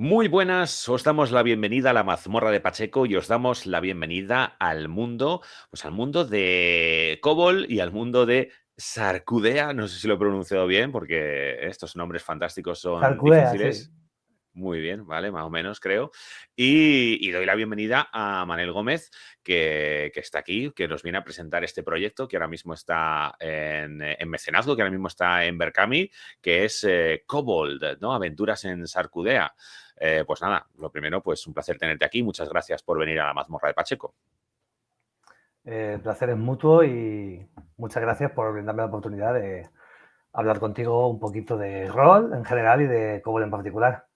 Muy buenas, os damos la bienvenida a la mazmorra de Pacheco y os damos la bienvenida al mundo, pues al mundo de Cobol y al mundo de Sarcudea. No sé si lo he pronunciado bien porque estos nombres fantásticos son Sarcudea, sí. difíciles. Muy bien, vale, más o menos creo. Y doy la bienvenida a Manel Gómez, que está aquí, que nos viene a presentar este proyecto que ahora mismo está en mecenazgo, que ahora mismo está en Berkami, que es Kobold, ¿no? Aventuras en Sarcudea. Pues nada, lo primero, pues un placer tenerte aquí. Muchas gracias por venir a la mazmorra de Pacheco. El placer es mutuo y muchas gracias por brindarme la oportunidad de hablar contigo un poquito de rol en general y de Cobol en particular.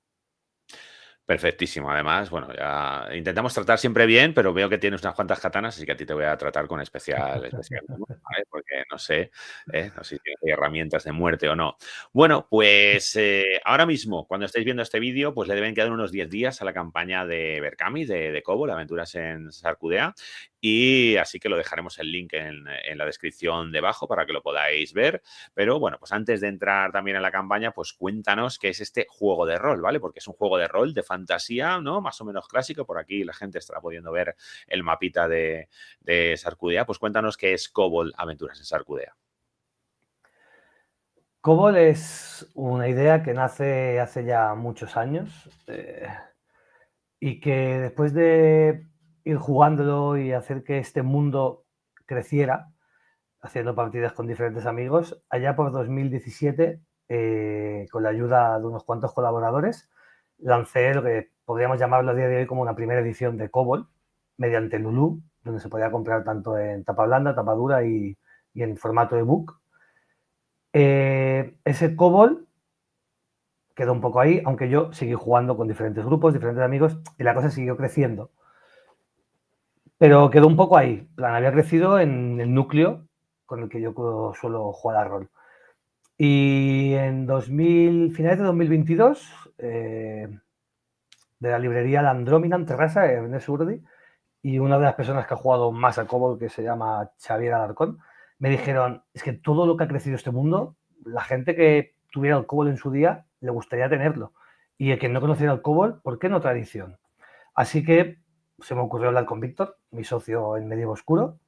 Perfectísimo. Además, bueno, ya intentamos tratar siempre bien, pero veo que tienes unas cuantas katanas, así que a ti te voy a tratar con especial mimo, ¿vale? Porque no sé, no sé si tienes herramientas de muerte o no. Bueno, pues ahora mismo, cuando estáis viendo este vídeo, pues le deben quedar unos 10 días a la campaña de Berkami, de Kobo, de Aventuras en Sarcudea, y así que lo dejaremos el link en la descripción debajo para que lo podáis ver. Pero bueno, pues antes de entrar también en la campaña, pues cuéntanos qué es este juego de rol, ¿vale? Porque es un juego de rol de fantasía, ¿no? Más o menos clásico. Por aquí la gente estará pudiendo ver el mapita de Sarcudea. Pues cuéntanos qué es Cobol Aventuras en Sarcudea. Cobol es una idea que nace hace ya muchos años y que después de ir jugándolo y hacer que este mundo creciera, haciendo partidas con diferentes amigos, allá por 2017, con la ayuda de unos cuantos colaboradores, lancé lo que podríamos llamarlo a día de hoy como una primera edición de Cobol, mediante Lulu, donde se podía comprar tanto en tapa blanda, tapa dura y en formato ebook. Ese Cobol quedó un poco ahí, aunque yo seguí jugando con diferentes grupos, diferentes amigos, y la cosa siguió creciendo. Pero quedó un poco ahí. Plan, había crecido en el núcleo con el que yo suelo jugar a rol. Y en finales de 2022, de la librería La Andrómina en Terrassa, Ernest Urdi, y una de las personas que ha jugado más a Cobol, que se llama Xavier Alarcón, me dijeron, es que todo lo que ha crecido este mundo, la gente que tuviera el Cobol en su día, le gustaría tenerlo. Y el que no conociera el Cobol, ¿por qué no otra edición? Así que se me ocurrió hablar con Víctor, mi socio en Medievo Oscuro,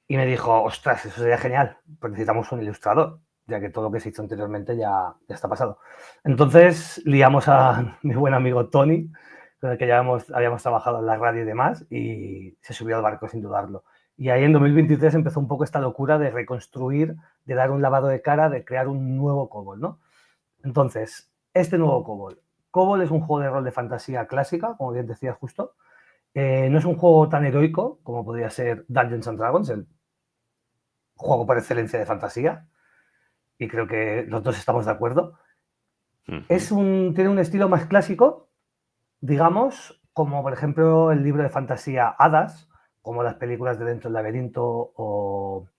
y me dijo, ostras, eso sería genial, pero necesitamos un ilustrador, ya que todo lo que se hizo anteriormente ya está pasado. Entonces liamos a mi buen amigo Tony, con el que ya habíamos trabajado en la radio y demás, y se subió al barco sin dudarlo. Y ahí en 2023 empezó un poco esta locura de reconstruir, de dar un lavado de cara, de crear un nuevo Cobol, ¿no? Entonces, este nuevo Cobol. Cobol es un juego de rol de fantasía clásica, como bien decía justo. No es un juego tan heroico como podría ser Dungeons and Dragons, el juego por excelencia de fantasía, y creo que los dos estamos de acuerdo. Uh -huh. Tiene un estilo más clásico, digamos, como por ejemplo el libro de fantasía Hadas, como las películas de Dentro del Laberinto o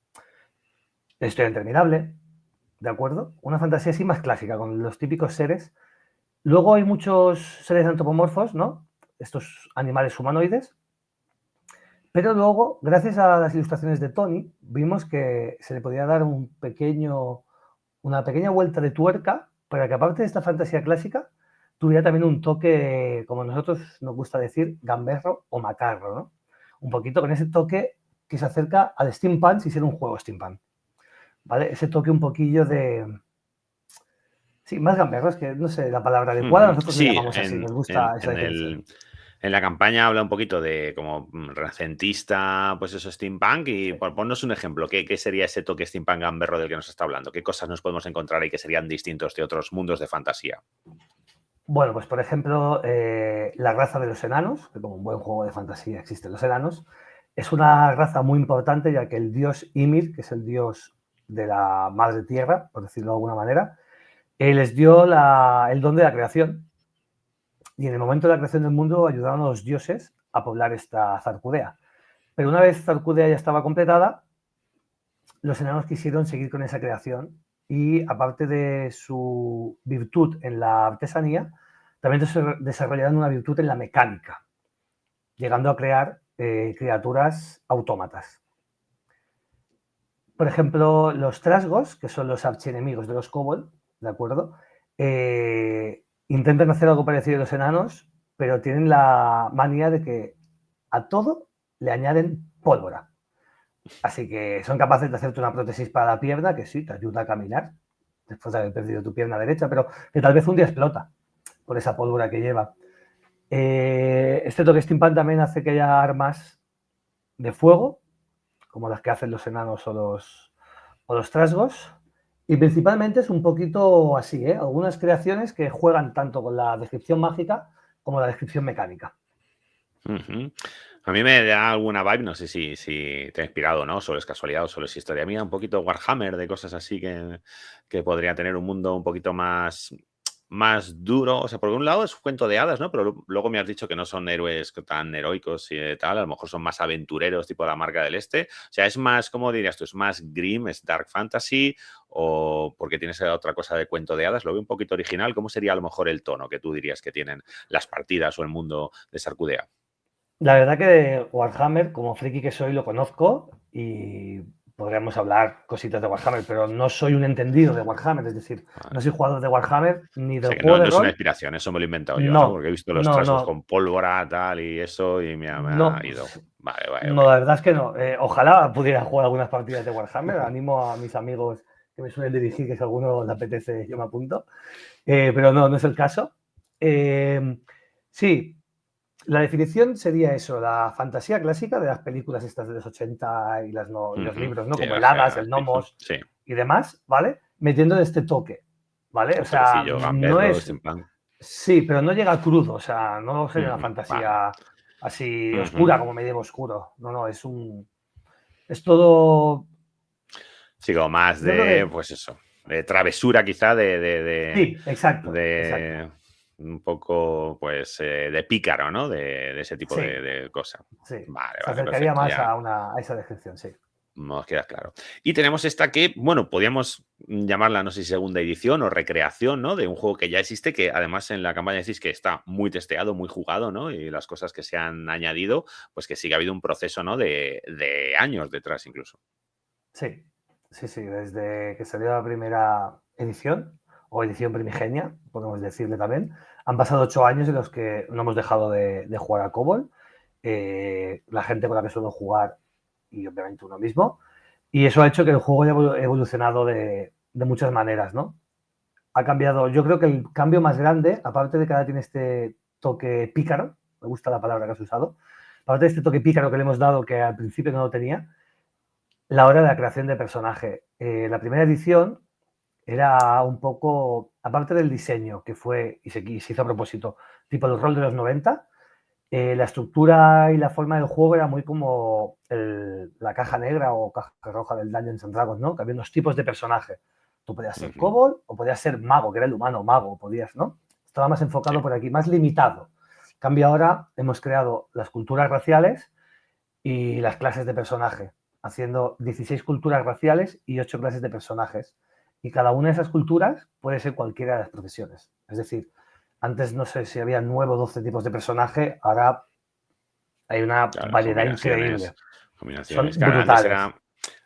La Historia Interminable, ¿de acuerdo? Una fantasía así más clásica, con los típicos seres. Luego hay muchos seres antropomorfos, ¿no? Estos animales humanoides. Pero luego, gracias a las ilustraciones de Tony, vimos que se le podía dar una pequeña vuelta de tuerca para que, aparte de esta fantasía clásica, tuviera también un toque, como nosotros nos gusta decir, gamberro o macarro, ¿no? Un poquito con ese toque que se acerca al steampunk si hiciera un juego steampunk, ¿vale? Ese toque un poquillo de... Sí, más gamberro, es que no sé la palabra Uh adecuada, -huh. nosotros le Sí, llamamos así, nos gusta esa definición. en la campaña habla un poquito de como renacentista, pues eso, steampunk, y Sí. ponnos un ejemplo. ¿Qué sería ese toque steampunk gamberro del que nos está hablando? ¿Qué cosas nos podemos encontrar ahí que serían distintos de otros mundos de fantasía? Bueno, pues por ejemplo, la raza de los enanos, que como un buen juego de fantasía existen los enanos, es una raza muy importante ya que el dios Ymir, que es el dios de la madre tierra, por decirlo de alguna manera, les dio el don de la creación y en el momento de la creación del mundo ayudaron a los dioses a poblar esta Zarcudea. Pero una vez Zarcudea ya estaba completada, los enanos quisieron seguir con esa creación y, aparte de su virtud en la artesanía, también desarrollaron una virtud en la mecánica, llegando a crear criaturas autómatas. Por ejemplo, los trasgos, que son los archienemigos de los kobold, ¿de acuerdo? intentan hacer algo parecido a los enanos, pero tienen la manía de que a todo le añaden pólvora. Así que son capaces de hacerte una prótesis para la pierna que sí, te ayuda a caminar después de haber perdido tu pierna derecha, pero que tal vez un día explota por esa pólvora que lleva. Este toque steampunk también hace que haya armas de fuego, como las que hacen los enanos o los trasgos. Y principalmente es un poquito así, ¿eh? Algunas creaciones que juegan tanto con la descripción mágica como la descripción mecánica. Ujú. A mí me da alguna vibe, no sé si te ha inspirado, ¿no? Solo es casualidad o solo es historia mía, un poquito Warhammer, de cosas así que podría tener un mundo un poquito más duro. O sea, por un lado es un cuento de hadas, ¿no? Pero luego me has dicho que no son héroes tan heroicos y tal, a lo mejor son más aventureros, tipo la Marca del Este. O sea, es más, ¿cómo dirías tú? ¿Es más grim, es dark fantasy? ¿O porque tienes otra cosa de cuento de hadas? Lo veo un poquito original. ¿Cómo sería a lo mejor el tono que tú dirías que tienen las partidas o el mundo de Sarcudea? La verdad que de Warhammer, como friki que soy, lo conozco y podríamos hablar cositas de Warhammer, pero no soy un entendido de Warhammer, es decir, no Vale. soy jugador de Warhammer ni O del sea que juego no, de no es una rol. inspiración, eso me lo he inventado yo, ¿no? No, Porque he visto los no, trasgos no, con pólvora, tal y eso, y me ha no, ido. Vale, vale, ok. no, la verdad es que no. Ojalá pudiera jugar algunas partidas de Warhammer. Animo a mis amigos que me suelen dirigir, que si a alguno le apetece, yo me apunto. Pero no, no es el caso. Sí, la definición sería eso, la fantasía clásica de las películas estas de los 80 y, y los Ujú. libros, ¿no? Sí, Como el Hadas, el sí, Nomos sí. y demás, ¿vale? Metiendo este toque, ¿vale? O El sea, toquecillo, no gamberro, es... steampunk. Sí, pero no llega crudo, o sea, no sería una Ujú. Vale. fantasía así Ujú. oscura como medio oscuro. No, no, es un... Es todo... Sigo más Yo creo de, que... pues eso, de travesura quizá, Sí, exacto, exacto. de un poco, pues, de pícaro, ¿no? De ese tipo Sí, de cosa. sí. Vale, Se vale, acercaría perfecto, más ya. a esa descripción, sí. Nos queda claro. Y tenemos esta que, bueno, podríamos llamarla, no sé si segunda edición o recreación, ¿no? De un juego que ya existe, que además en la campaña decís que está muy testeado, muy jugado, ¿no? Y las cosas que se han añadido, pues que sí que ha habido un proceso, ¿no? De años detrás incluso. Sí, sí, sí, desde que salió la primera edición, o edición primigenia, podemos decirle también, han pasado 8 años en los que no hemos dejado de jugar a COBOL, la gente con la que suelo jugar y obviamente uno mismo, y eso ha hecho que el juego haya evolucionado de muchas maneras, ¿no? Ha cambiado, yo creo que el cambio más grande, aparte de que ahora tiene este toque pícaro, me gusta la palabra que has usado, aparte de este toque pícaro que le hemos dado que al principio no lo tenía, la hora de la creación de personaje. La primera edición era un poco, aparte del diseño, que fue y se hizo a propósito, tipo el rol de los 90, la estructura y la forma del juego era muy como la caja negra o caja roja del Dungeons and Dragons, ¿no? Que había unos tipos de personaje. Tú podías ser Ujú. kobold o podías ser mago, que era el humano mago, podías, ¿no? Estaba más Sí. enfocado por aquí, más limitado. En cambio, ahora hemos creado las culturas raciales y las clases de personaje, haciendo 16 culturas raciales y 8 clases de personajes. Y cada una de esas culturas puede ser cualquiera de las profesiones. Es decir, antes no sé si había 9 o 12 tipos de personaje, ahora hay una Claro, variedad increíble. Son combinaciones. Claro, antes brutales. era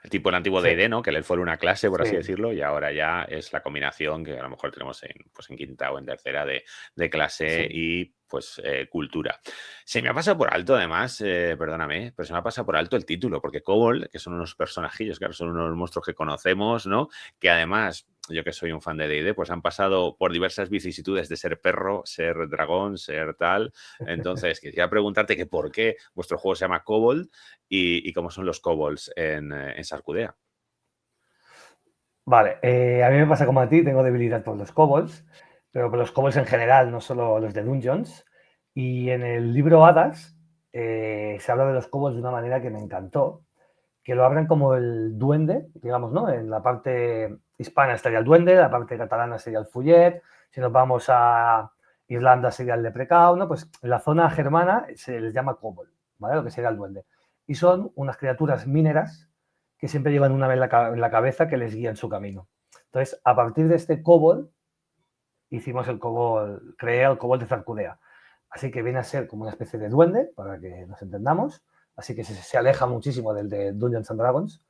el tipo el antiguo Sí, D&D, ¿no? Que el elfo era una clase, por así sí, decirlo, y ahora ya es la combinación que a lo mejor tenemos en, pues en quinta o en tercera de clase sí. y pues cultura. Se me ha pasado por alto, además, perdóname, pero se me ha pasado por alto el título, porque Kobold, que son unos personajillos, claro, son unos monstruos que conocemos, ¿no? Que además, yo que soy un fan de D&D, pues han pasado por diversas vicisitudes de ser perro, ser dragón, ser tal. Entonces, quería preguntarte que por qué vuestro juego se llama Kobold y cómo son los kobolds en Sarcudea. Vale, a mí me pasa como a ti, tengo debilidad por los kobolds, pero por los kobolds en general, no solo los de Dungeons. Y en el libro Hadas se habla de los kobolds de una manera que me encantó, que lo abran como el duende, digamos, ¿no? En la parte hispana estaría el duende, la parte catalana sería el fullet, si nos vamos a Irlanda sería el leprecau, ¿no? Pues en la zona germana se les llama kobold, ¿vale? Lo que sería el duende. Y son unas criaturas mineras que siempre llevan una en la cabeza que les guía en su camino. Entonces, a partir de este kobold, hicimos el kobold, creé el kobold de Zarcudea. Así que viene a ser como una especie de duende, para que nos entendamos. Así que se aleja muchísimo del de Dungeons and Dragons.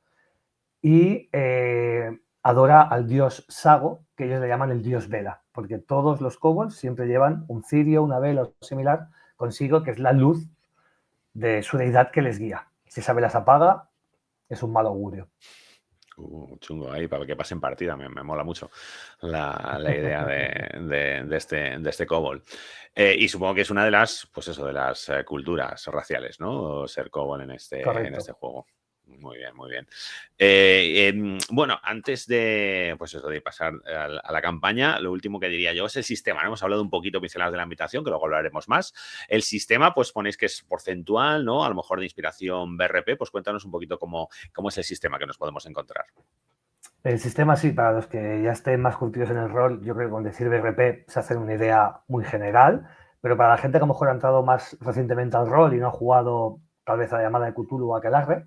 Y adora al dios Sago, que ellos le llaman el dios Vela, porque todos los kobolds siempre llevan un cirio, una vela o similar consigo, que es la luz de su deidad que les guía. Si esa vela se apaga, es un mal augurio. Chungo ahí para que pasen partida. Me mola mucho la idea de este kobold. Y supongo que es una de las, pues eso, de las culturas raciales, ¿no? Ser kobold en este Correcto. juego. Muy bien, muy bien. Bueno, antes de, pues eso, de pasar a la campaña, lo último que diría yo es el sistema, ¿no? Hemos hablado un poquito pinceladas de la invitación, que luego hablaremos más. El sistema, pues ponéis que es porcentual, ¿no? A lo mejor de inspiración BRP, pues cuéntanos un poquito cómo es el sistema que nos podemos encontrar. El sistema, sí, para los que ya estén más curtidos en el rol, yo creo que con decir BRP se hace una idea muy general, pero para la gente que a lo mejor ha entrado más recientemente al rol y no ha jugado tal vez a la llamada de Cthulhu o Aquelarre,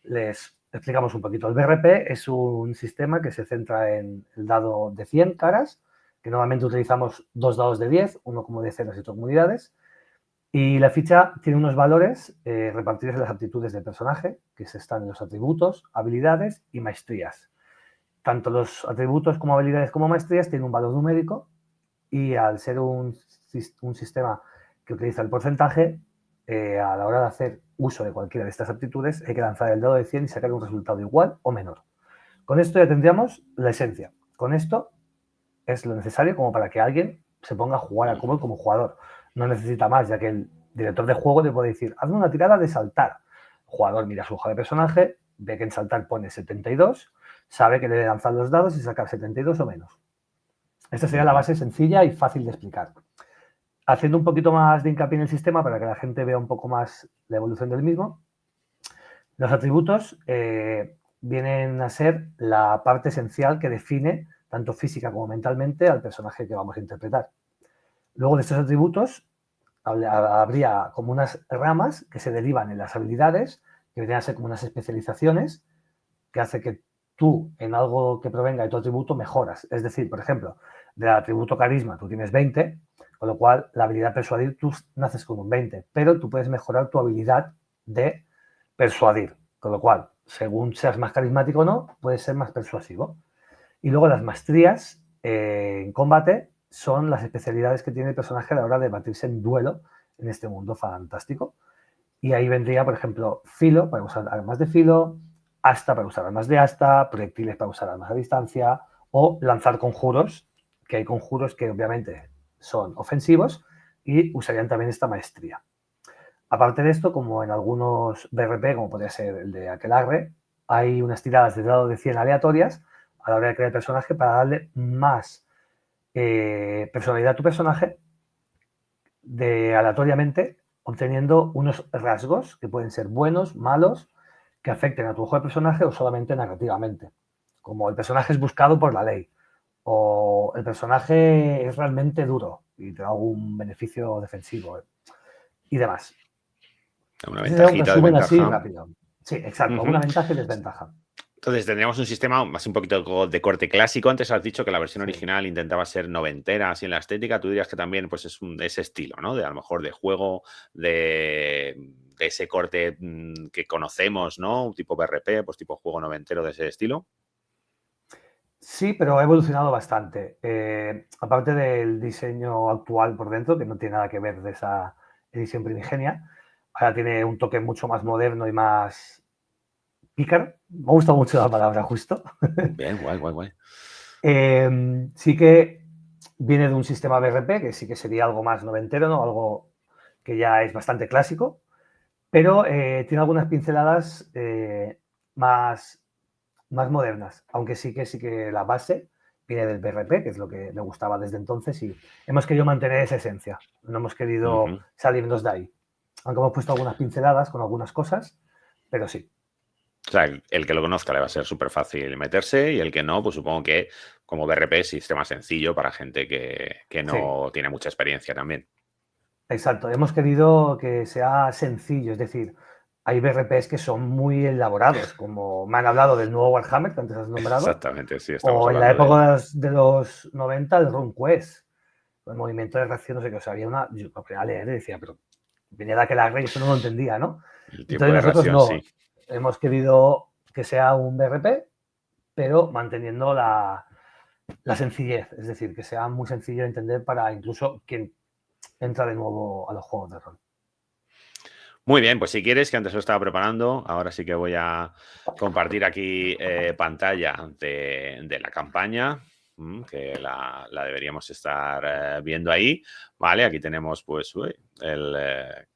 les explicamos un poquito. El BRP es un sistema que se centra en el dado de 100 caras, que normalmente utilizamos 2 dados de 10, uno como de ceros y otro como unidades, y la ficha tiene unos valores repartidos en las aptitudes del personaje, que se están en los atributos, habilidades y maestrías. Tanto los atributos como habilidades como maestrías tienen un valor numérico y al ser un sistema que utiliza el porcentaje, a la hora de hacer uso de cualquiera de estas aptitudes hay que lanzar el dado de 100 y sacar un resultado igual o menor. Con esto ya tendríamos la esencia. Con esto es lo necesario como para que alguien se ponga a jugar a Kobold como jugador. No necesita más, ya que el director de juego le puede decir, hazme una tirada de saltar. El jugador mira su hoja de personaje, ve que en saltar pone 72, sabe que debe lanzar los dados y sacar 72 o menos. Esta sería la base sencilla y fácil de explicar. Haciendo un poquito más de hincapié en el sistema para que la gente vea un poco más la evolución del mismo, los atributos vienen a ser la parte esencial que define, tanto física como mentalmente, al personaje que vamos a interpretar. Luego de estos atributos habría como unas ramas que se derivan en las habilidades, que vendrían a ser como unas especializaciones, que hace que tú en algo que provenga de tu atributo mejoras. Es decir, por ejemplo, del atributo carisma tú tienes 20, con lo cual la habilidad persuadir tú naces con un 20, pero tú puedes mejorar tu habilidad de persuadir, con lo cual, según seas más carismático o no, puedes ser más persuasivo. Y luego las maestrías en combate son las especialidades que tiene el personaje a la hora de batirse en duelo en este mundo fantástico. Y ahí vendría, por ejemplo, filo para usar armas de filo, asta para usar armas de asta, proyectiles para usar armas a distancia o lanzar conjuros, que hay conjuros que obviamente son ofensivos y usarían también esta maestría. Aparte de esto, como en algunos BRP, como podría ser el de Aquelarre, hay unas tiradas de dado de 100 aleatorias a la hora de crear el personaje para darle más personalidad a tu personaje aleatoriamente, obteniendo unos rasgos que pueden ser buenos, malos, que afecten a tu juego de personaje o solamente narrativamente. Como el personaje es buscado por la ley o el personaje es realmente duro y te da algún beneficio defensivo y demás. Una Ese sería un ventajita, resumen así desventaja. rápido. Sí, exacto. Una ventaja y desventaja. Entonces tendríamos un sistema más un poquito de corte clásico. Antes has dicho que la versión Sí. original intentaba ser noventera, así en la estética. Tú dirías que también pues, es ese estilo, ¿no? De a lo mejor de juego, de ese corte que conocemos, ¿no? Un tipo BRP, pues tipo juego noventero de ese estilo. Sí, pero ha evolucionado bastante. Aparte del diseño actual por dentro, que no tiene nada que ver de esa edición primigenia, ahora tiene un toque mucho más moderno y más pícaro. Me ha gustado mucho la palabra, justo. Bien, guay, guay, guay. Sí que viene de un sistema BRP, que sí que sería algo más noventero, ¿no? Algo que ya es bastante clásico, pero tiene algunas pinceladas más modernas, aunque sí que la base viene del BRP, que es lo que me gustaba desde entonces, y hemos querido mantener esa esencia, no hemos querido salirnos de ahí, aunque hemos puesto algunas pinceladas con algunas cosas, pero sí. O sea, el que lo conozca le va a ser súper fácil meterse y el que no, pues supongo que como BRP es sistema sencillo para gente que no Sí, tiene mucha experiencia también. exacto, hemos querido que sea sencillo, es decir, hay BRPs que son muy elaborados, como me han hablado del nuevo Warhammer que antes has nombrado, Exactamente, sí, estamos o en la hablando de época él. de los 90 el RuneQuest, el movimiento de reacción, no sé qué, o sea, había una, yo lo ponía a leer y decía, pero venía de aquel y eso no lo entendía, ¿no? El tiempo Entonces de nosotros reacción, no, sí. hemos querido que sea un BRP, pero manteniendo la sencillez, es decir, que sea muy sencillo de entender para incluso quien entra de nuevo a los juegos de rol. Muy bien, pues si quieres, que antes lo estaba preparando, ahora sí que voy a compartir aquí pantalla de la campaña, que la deberíamos estar viendo ahí. Vale, aquí tenemos pues el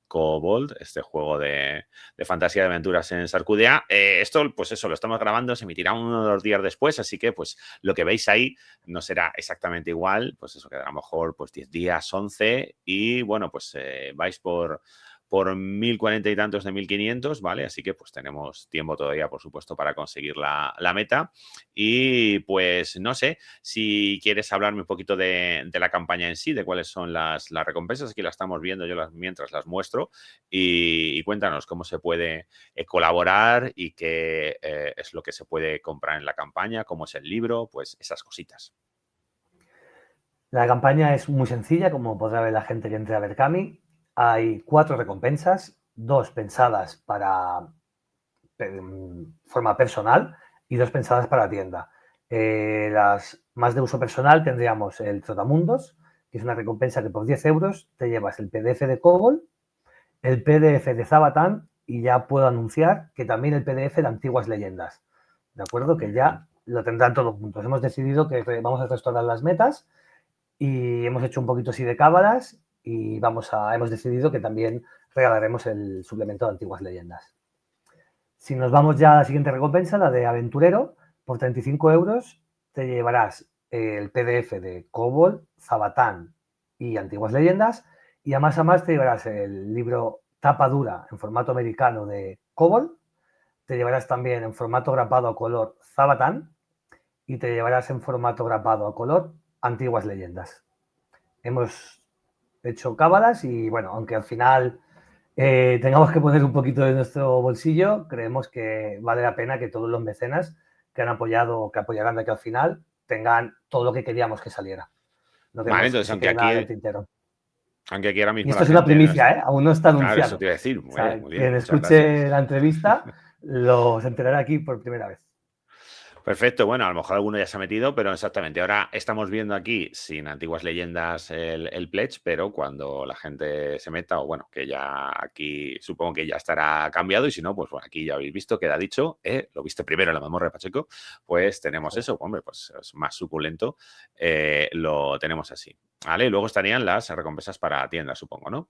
Kobold, este juego de fantasía de aventuras en Sarcudia. Esto, pues eso, lo estamos grabando, se emitirá uno de los días después, así que pues lo que veis ahí no será exactamente igual, pues eso quedará a lo mejor pues 10 días, 11, y bueno, pues vais por 1040 y tantos de 1500, ¿vale? Así que pues tenemos tiempo todavía, por supuesto, para conseguir la meta. Y pues no sé si quieres hablarme un poquito de la campaña en sí, de cuáles son las recompensas. Aquí las estamos viendo, yo mientras las muestro. Y cuéntanos cómo se puede colaborar y qué es lo que se puede comprar en la campaña, cómo es el libro, pues esas cositas. La campaña es muy sencilla, como podrá ver la gente que entre a Berkami. Hay 4 recompensas, 2 pensadas para forma personal y 2 pensadas para tienda. Las más de uso personal tendríamos el Trotamundos, que es una recompensa que por 10 euros te llevas el PDF de Cobol, el PDF de Zabatán y ya puedo anunciar que también el PDF de Antiguas Leyendas. ¿De acuerdo? Que ya lo tendrán todos juntos. Hemos decidido que vamos a restaurar las metas y hemos hecho un poquito así de cábalas y hemos decidido que también regalaremos el suplemento de Antiguas Leyendas. Si nos vamos ya a la siguiente recompensa, la de Aventurero, por 35 euros te llevarás el PDF de Cobol, Zabatán y Antiguas Leyendas, y a más te llevarás el libro tapa dura en formato americano de Cobol, te llevarás también en formato grapado a color Zabatán y te llevarás en formato grapado a color Antiguas Leyendas. Hemos hecho cábalas y bueno, aunque al final tengamos que poner un poquito de nuestro bolsillo, creemos que vale la pena que todos los mecenas que han apoyado, que apoyarán de aquí al final, tengan todo lo que queríamos que saliera. No Vale, queremos que entonces se quede nada en el tintero. aunque aquí ahora Y mismo esto la es una gente no es... primicia, ¿eh? Aún no está Claro, eso anunciado. te iba a decir. O Muy bien, sea, muy bien. quien Muchas gracias. escuche la entrevista se enterará aquí por primera vez. Perfecto, bueno, a lo mejor alguno ya se ha metido, pero exactamente. Ahora estamos viendo aquí, sin Antiguas Leyendas, el pledge, pero cuando la gente se meta, o bueno, que ya aquí supongo que ya estará cambiado, y si no, pues bueno, aquí ya habéis visto, queda dicho, lo viste primero en la Mazmorra de Pacheco, pues tenemos eso, hombre, pues es más suculento, lo tenemos así. ¿Vale? Y luego estarían las recompensas para tiendas, supongo, ¿no?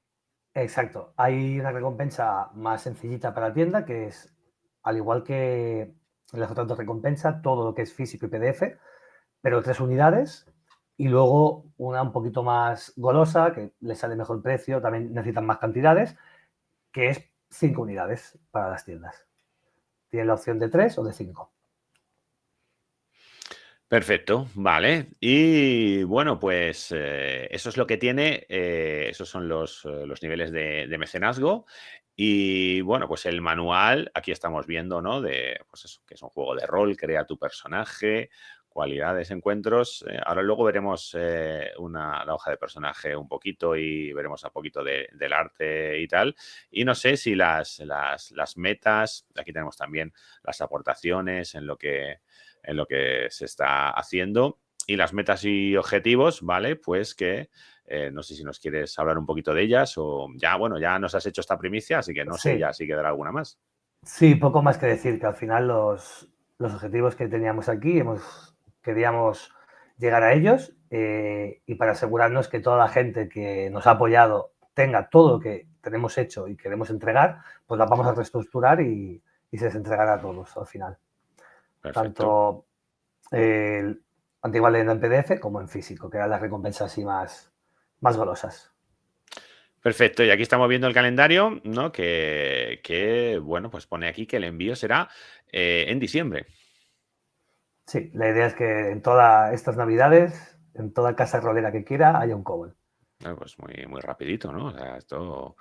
Exacto. Hay una recompensa más sencillita para la tienda, que es, al igual que en las otras 2 recompensas, todo lo que es físico y PDF, pero 3 unidades. Y luego una un poquito más golosa, que le sale mejor precio, también necesitan más cantidades, que es 5 unidades para las tiendas. Tienen la opción de 3 o de 5. Perfecto, vale. Y bueno, pues eso es lo que tiene, esos son los niveles de mecenazgo. Y bueno, pues el manual, aquí estamos viendo, ¿no? De, pues eso, que es un juego de rol, crea tu personaje, cualidades, encuentros. Ahora luego veremos la hoja de personaje un poquito y veremos un poquito del arte y tal. Y no sé si las metas, aquí tenemos también las aportaciones en lo que se está haciendo y las metas y objetivos, ¿vale? Pues que no sé si nos quieres hablar un poquito de ellas o ya, bueno, ya nos has hecho esta primicia, así que no sé, Sí, ya sí quedará alguna más. sí, poco más que decir, que al final los objetivos que teníamos aquí queríamos llegar a ellos y para asegurarnos que toda la gente que nos ha apoyado tenga todo lo que tenemos hecho y queremos entregar, pues las vamos a reestructurar y se les entregará a todos al final. Perfecto. Tanto el antigua leyenda en PDF como en físico, que eran las recompensas así más golosas. Perfecto, y aquí estamos viendo el calendario, ¿no? Bueno, pues pone aquí que el envío será en diciembre. Sí, la idea es que en todas estas navidades, en toda casa rolera que quiera, haya un Cobol. Pues muy, muy rapidito, ¿no? O sea, esto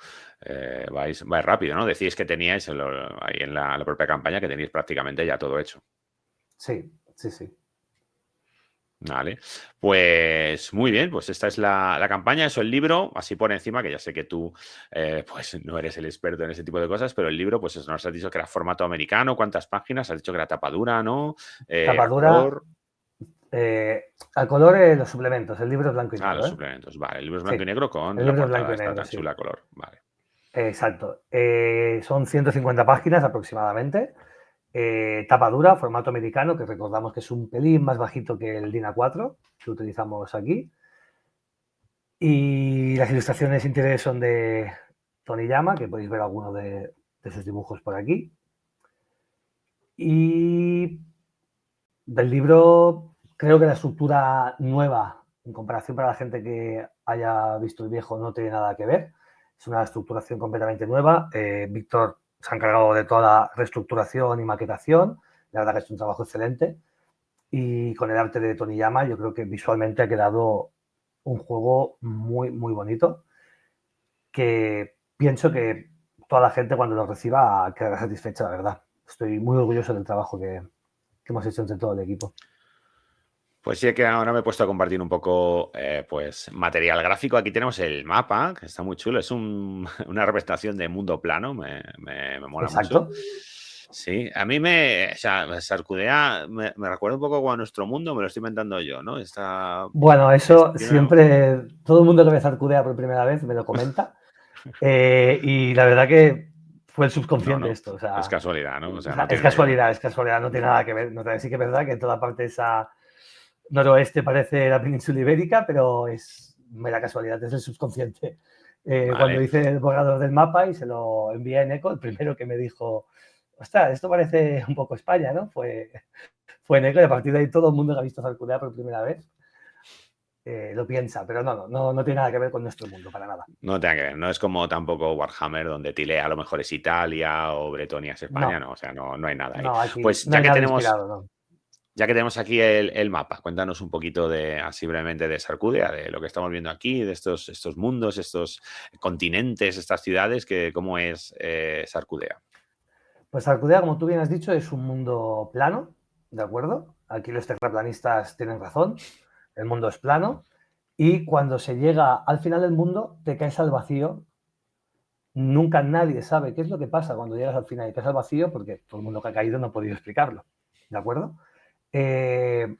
vais rápido, ¿no? Decís que teníais ahí en la propia campaña que tenéis prácticamente ya todo hecho. Sí, sí, sí. Vale, pues muy bien, pues esta es la campaña, eso el libro, así por encima, que ya sé que tú pues no eres el experto en ese tipo de cosas, pero el libro, pues eso, nos has dicho que era formato americano, ¿cuántas páginas? Has dicho que era tapa dura, ¿no? A Tapadura, color. al color los suplementos, el libro es blanco y Ah, los negro, ¿eh? suplementos, vale, el libro es blanco y Sí, negro con el la libro es blanco portada y esta negro, tan sí. chula a color, vale. Exacto. Son 150 páginas aproximadamente. Tapa dura, formato americano, que recordamos que es un pelín más bajito que el DIN A4 que utilizamos aquí. Y las ilustraciones interiores son de Tony Llama, que podéis ver algunos de sus dibujos por aquí. Y del libro, creo que la estructura nueva, en comparación para la gente que haya visto el viejo, no tiene nada que ver. Es una estructuración completamente nueva. Víctor se ha encargado de toda la reestructuración y maquetación. La verdad que es un trabajo excelente. Y con el arte de Toriyama, yo creo que visualmente ha quedado un juego muy, muy bonito. Que pienso que toda la gente cuando lo reciba quedará satisfecha, la verdad. Estoy muy orgulloso del trabajo que hemos hecho entre todo el equipo. Pues sí que ahora me he puesto a compartir un poco pues material gráfico. Aquí tenemos el mapa, que está muy chulo. Es una representación de mundo plano, me mola mucho. Exacto. Sí, a mí o sea, Sarcudea me recuerda un poco a nuestro mundo, me lo estoy inventando yo, ¿no? Bueno, eso Tiene siempre, todo el mundo que ve Zarcudea por primera vez me lo comenta. Y la verdad que fue el No, subconsciente no, esto. es casualidad, ¿no? O sea, no tiene nada que ver. Es casualidad, no tiene nada que ver. No, sí que es verdad que toda la parte esa noroeste parece la península ibérica, pero es mera casualidad, es el subconsciente. Cuando Vale. hice el borrador del mapa y se lo envié a Eneco, el primero que me dijo, ostras, esto parece un poco España, ¿no? Fue Eneco y a partir de ahí todo el mundo que ha visto Zarcudea por primera vez lo piensa, pero no tiene nada que ver con nuestro mundo, para nada. No tiene que ver, no es como tampoco Warhammer, donde Tilea a lo mejor es Italia o Bretonia es España, No, no, o sea, no hay nada ahí. no, aquí Pues no hay nada inspirado, ¿no? ya que tenemos aquí el mapa, cuéntanos un poquito así brevemente de Sarcudia, de lo que estamos viendo aquí, de estos mundos, estos continentes, estas ciudades, cómo es Sarcudea. Pues Alcudea, como tú bien has dicho, es un mundo plano, ¿de acuerdo? Aquí los terraplanistas tienen razón, el mundo es plano, y cuando se llega al final del mundo, te caes al vacío. Nunca nadie sabe qué es lo que pasa cuando llegas al final y caes al vacío, porque todo el mundo que ha caído no ha podido explicarlo, ¿de acuerdo? Eh,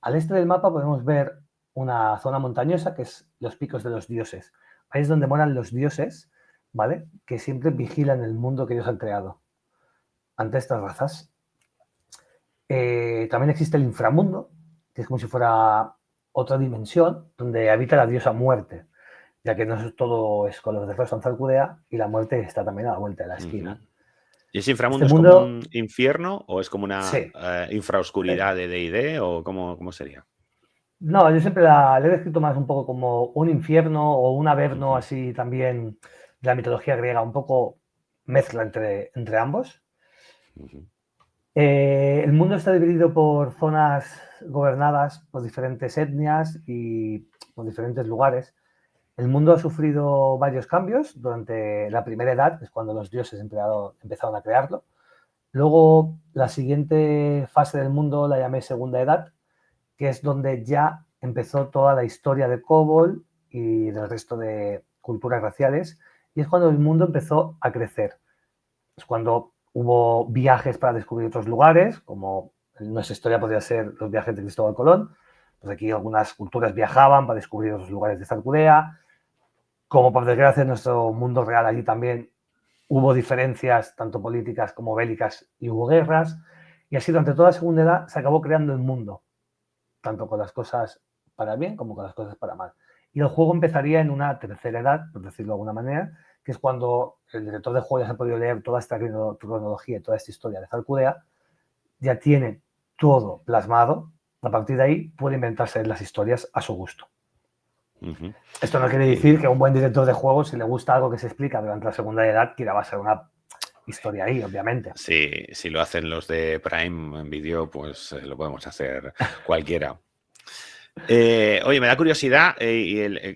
Al este del mapa podemos ver una zona montañosa que es los picos de los dioses. Ahí es donde moran los dioses, ¿vale? Que siempre vigilan el mundo que ellos han creado ante estas razas. También existe el inframundo, que es como si fuera otra dimensión donde habita la diosa muerte, ya que no todo es color de rosa en Zarcudea y la muerte está también a la vuelta de la Ujú. esquina. ¿Y ese Este inframundo es como mundo, un infierno o es como una sí. infraoscuridad de D&D o cómo sería? No, yo siempre la he descrito más un poco como un infierno o un averno Ujú, así también de la mitología griega, un poco mezcla entre ambos. ujú, El mundo está dividido por zonas gobernadas por diferentes etnias y por diferentes lugares. El mundo ha sufrido varios cambios durante la primera edad, que es cuando los dioses empezaron a crearlo. Luego, la siguiente fase del mundo la llamé segunda edad, que es donde ya empezó toda la historia de Kobol y del resto de culturas raciales, y es cuando el mundo empezó a crecer. Es cuando hubo viajes para descubrir otros lugares, como en nuestra historia podría ser los viajes de Cristóbal Colón. Pues aquí algunas culturas viajaban para descubrir otros lugares de Zarcudea. Como por desgracia en nuestro mundo real allí también hubo diferencias tanto políticas como bélicas y hubo guerras. Y así durante toda la segunda edad se acabó creando el mundo, tanto con las cosas para bien como con las cosas para mal. Y el juego empezaría en una tercera edad, por decirlo de alguna manera, que es cuando el director de juego ya se ha podido leer toda esta cronología y toda esta historia de Zarcudea, ya tiene todo plasmado, a partir de ahí puede inventarse las historias a su gusto. ujú. Esto no quiere decir que a un buen director de juego, si le gusta algo que se explica durante la segunda edad, quiera basar una historia ahí, obviamente. Si lo hacen los de Prime en vídeo, pues lo podemos hacer cualquiera. Oye, me da curiosidad,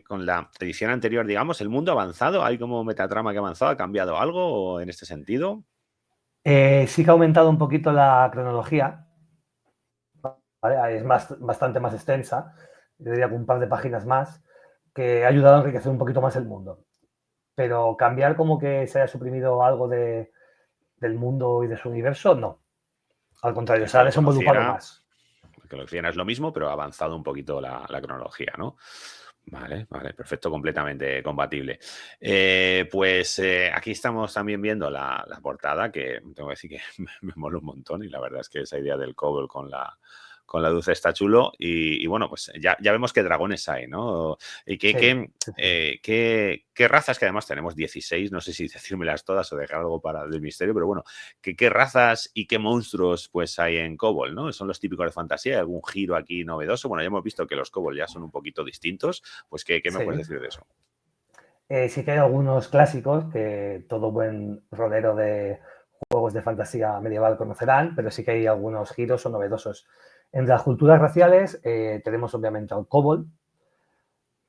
con la edición anterior, digamos, ¿el mundo ha avanzado? ¿Hay como metatrama que ha avanzado? ¿Ha cambiado algo en este sentido? Sí que ha aumentado un poquito la cronología, ¿vale? Es bastante más extensa, yo diría que un par de páginas más, que ha ayudado a enriquecer un poquito más el mundo. Pero cambiar como que se haya suprimido algo del mundo y de su universo, no. Al contrario, se ha desenvolupado más. Que lo que es lo mismo, pero ha avanzado un poquito la cronología, ¿no? Vale, perfecto, completamente compatible. Pues aquí estamos también viendo la portada, que tengo que decir que me mola un montón, y la verdad es que esa idea del Cobble con la luz está chulo, y bueno, pues ya vemos qué dragones hay, ¿no? Y qué razas, que además tenemos 16, no sé si decírmelas todas o dejar algo para el misterio, pero bueno, qué razas y qué monstruos pues hay en Cobble, ¿no? ¿Son los típicos de fantasía? ¿Hay algún giro aquí novedoso? Bueno, ya hemos visto que los Cobble ya son un poquito distintos, pues ¿qué me puedes decir de eso? Sí que hay algunos clásicos que todo buen rolero de juegos de fantasía medieval conocerán, pero sí que hay algunos giros o novedosos. Entre las culturas raciales tenemos obviamente al kobold,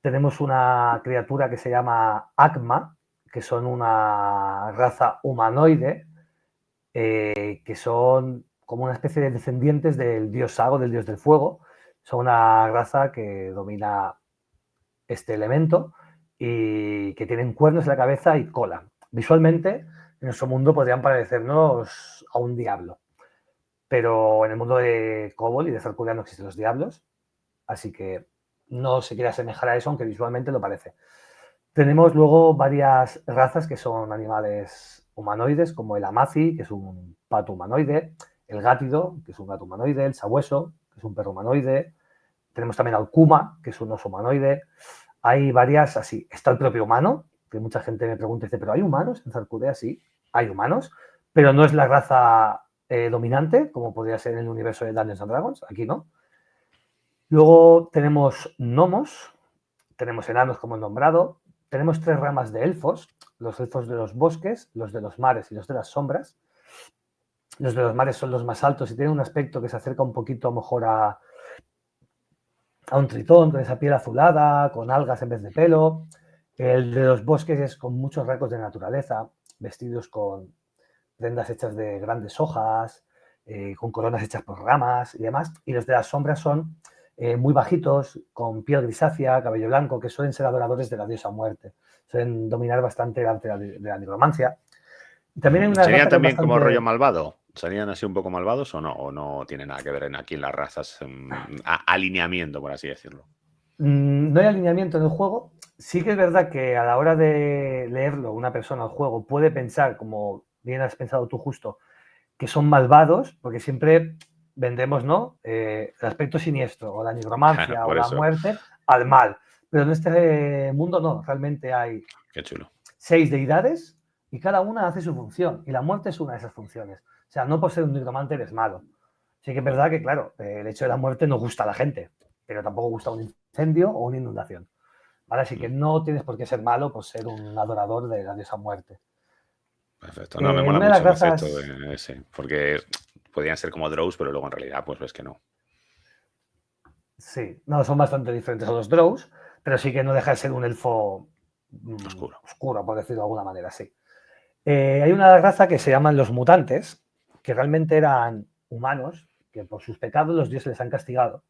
tenemos una criatura que se llama Akma, que son una raza humanoide, que son como una especie de descendientes del dios Sago, del dios del fuego. Son una raza que domina este elemento y que tienen cuernos en la cabeza y cola. Visualmente, en nuestro mundo podrían parecernos a un diablo, pero en el mundo de Cobol y de Zerculia no existen los diablos, así que no se quiere asemejar a eso, aunque visualmente lo parece. Tenemos luego varias razas que son animales humanoides, como el Amazi, que es un pato humanoide, el Gátido, que es un gato humanoide, el Sabueso, que es un perro humanoide, tenemos también al Kuma, que es un oso humanoide. Hay varias así. Está el propio humano, que mucha gente me pregunta, dice, ¿pero hay humanos en Zarkudea? Sí, hay humanos, pero no es la raza dominante, como podría ser en el universo de Dungeons and Dragons, aquí no. Luego tenemos gnomos, tenemos enanos como he nombrado, tenemos 3 ramas de elfos, los elfos de los bosques, los de los mares y los de las sombras. Los de los mares son los más altos y tienen un aspecto que se acerca un poquito a lo mejor a un tritón con esa piel azulada, con algas en vez de pelo. El de los bosques es con muchos rasgos de naturaleza, vestidos con prendas hechas de grandes hojas, con coronas hechas por ramas y demás. Y los de las sombras son muy bajitos, con piel grisácea, cabello blanco, que suelen ser adoradores de la diosa muerte. Suelen dominar bastante el arte de la nigromancia. Y también hay una ¿Serían raza que es también bastante... como rollo malvado? ¿Serían así un poco malvados o no tiene nada que ver aquí en las razas, alineamiento, por así decirlo? No hay alineamiento en el juego. Sí que es verdad que a la hora de leerlo una persona al juego puede pensar, como bien has pensado tú justo, que son malvados, porque siempre vendemos, ¿no? El aspecto siniestro, o la Claro, nigromancia, o por la eso. muerte al mal. Pero en este mundo no, realmente hay Qué chulo. 6 deidades y cada una hace su función. Y la muerte es una de esas funciones. O sea, no por ser un nigromante eres malo. Sí que es verdad que, claro, el hecho de la muerte no gusta a la gente, pero tampoco gusta un incendio o una inundación. ¿Vale? Así que no tienes por qué ser malo por ser un adorador de la diosa muerte. Perfecto. No, me mola Una de las mucho el concepto razas... de ese, porque podían ser como drows, pero luego en realidad pues ves que no. Sí, no, son bastante diferentes a los drows, pero sí que no deja de ser un elfo Oscuro. oscuro, por decirlo de alguna manera, sí. Hay una raza que se llaman los mutantes, que realmente eran humanos, que por sus pecados los dioses les han castigado.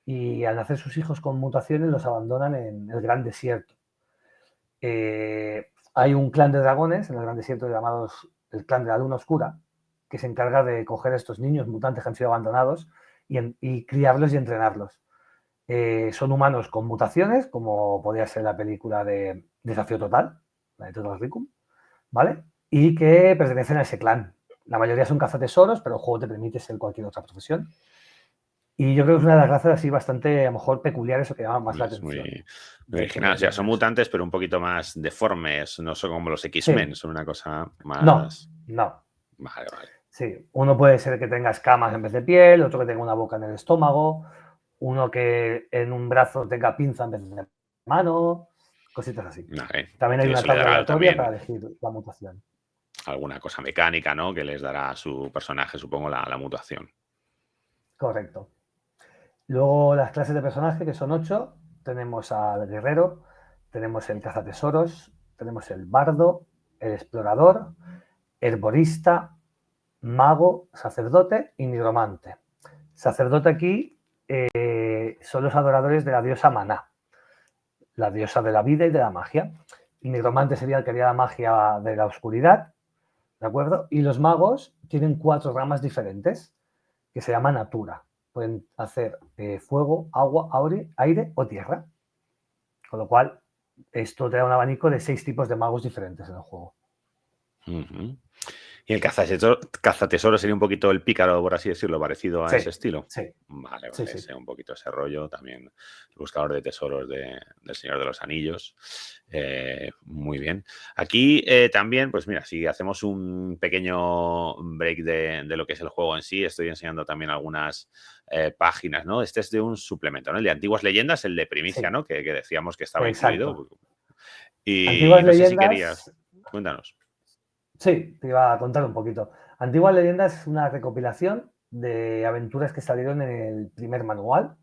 Y al nacer sus hijos con mutaciones los abandonan en el gran desierto. Hay un clan de dragones en el gran desierto llamados el clan de la luna oscura, que se encarga de coger a estos niños mutantes que han sido abandonados y criarlos y entrenarlos. Son humanos con mutaciones, como podría ser la película de Desafío Total, la de Total Recall, ¿vale? Y que pertenecen a ese clan. La mayoría son cazatesoros, pero el juego te permite ser cualquier otra profesión. Y yo creo que es una de las razas así bastante, a lo mejor, peculiares o que llaman más la Es atención muy original. O sea, del son universo. mutantes, pero un poquito más deformes. No son como los X-Men, Sí, son una cosa no, más. no. Vale. Sí, uno puede ser que tenga escamas en vez de piel, otro que tenga una boca en el estómago, uno que en un brazo tenga pinza en vez de mano, cositas así. Vale. También hay Sí, una eso le tabla dará aleatoria también para elegir la mutación. alguna cosa mecánica, ¿no? Que les dará a su personaje, supongo, la mutación. Correcto. Luego las clases de personaje, que son 8, tenemos al guerrero, tenemos el cazatesoros, tenemos el bardo, el explorador, herborista, mago, sacerdote y nigromante. Sacerdote aquí son los adoradores de la diosa Maná, la diosa de la vida y de la magia. El nigromante sería el que haría la magia de la oscuridad, ¿de acuerdo? Y los magos tienen 4 ramas diferentes que se llaman natura. Pueden hacer fuego, agua, aire o tierra. Con lo cual, esto te da un abanico de 6 tipos de magos diferentes en el juego. Ujú. Y el cazatesoro sería un poquito el pícaro, por así decirlo, parecido a Sí, ese estilo. sí, Vale, sí, vale, sí. ese un poquito ese rollo. También el buscador de tesoros del Señor de los Anillos. Muy bien. Aquí también, pues mira, si hacemos un pequeño break de lo que es el juego en sí, estoy enseñando también algunas páginas, ¿no? Este es de un suplemento, ¿no? El de Antiguas Leyendas, el de Primicia, Sí, ¿no? Que decíamos que estaba incluido. exacto. Y Antiguas no sé si querías. leyendas, Cuéntanos. sí, te iba a contar un poquito. Antiguas leyendas es una recopilación de aventuras que salieron en el primer manual,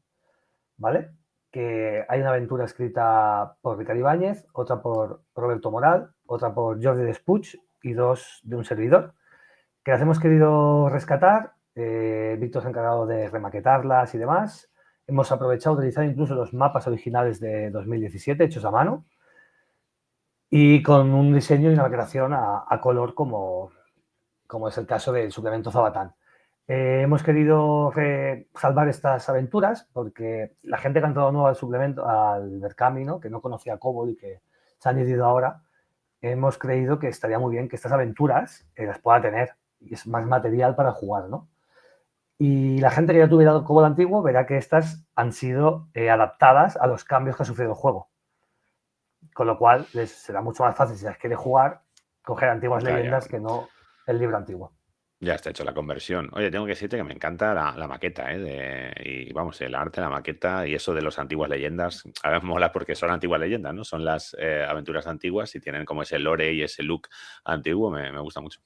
¿vale? Que hay una aventura escrita por Ricard Ibáñez, otra por Roberto Moral, otra por Jordi Despuig y 2 de un servidor, que las hemos querido rescatar. Víctor se ha encargado de remaquetarlas y demás. Hemos aprovechado utilizar incluso los mapas originales de 2017 hechos a mano y con un diseño y una maquetación a color como es el caso del suplemento Zabatán. Hemos querido salvar estas aventuras porque la gente que ha entrado nuevo al suplemento, al Berkami, ¿no? Que no conocía Cobol y que se han añadido ahora, hemos creído que estaría muy bien que estas aventuras las pueda tener y es más material para jugar, ¿no? Y la gente que ya tuviera el Cobol antiguo verá que estas han sido adaptadas a los cambios que ha sufrido el juego. Con lo cual les será mucho más fácil si las quiere jugar, coger antiguas Ya, ya. leyendas que no el libro antiguo. Ya está hecho la conversión. Oye, tengo que decirte que me encanta la maqueta, ¿eh? Y vamos, el arte, la maqueta y eso de las antiguas leyendas. A ver, mola porque son antiguas leyendas, ¿no? Son las aventuras antiguas y tienen como ese lore y ese look antiguo. Me gusta mucho.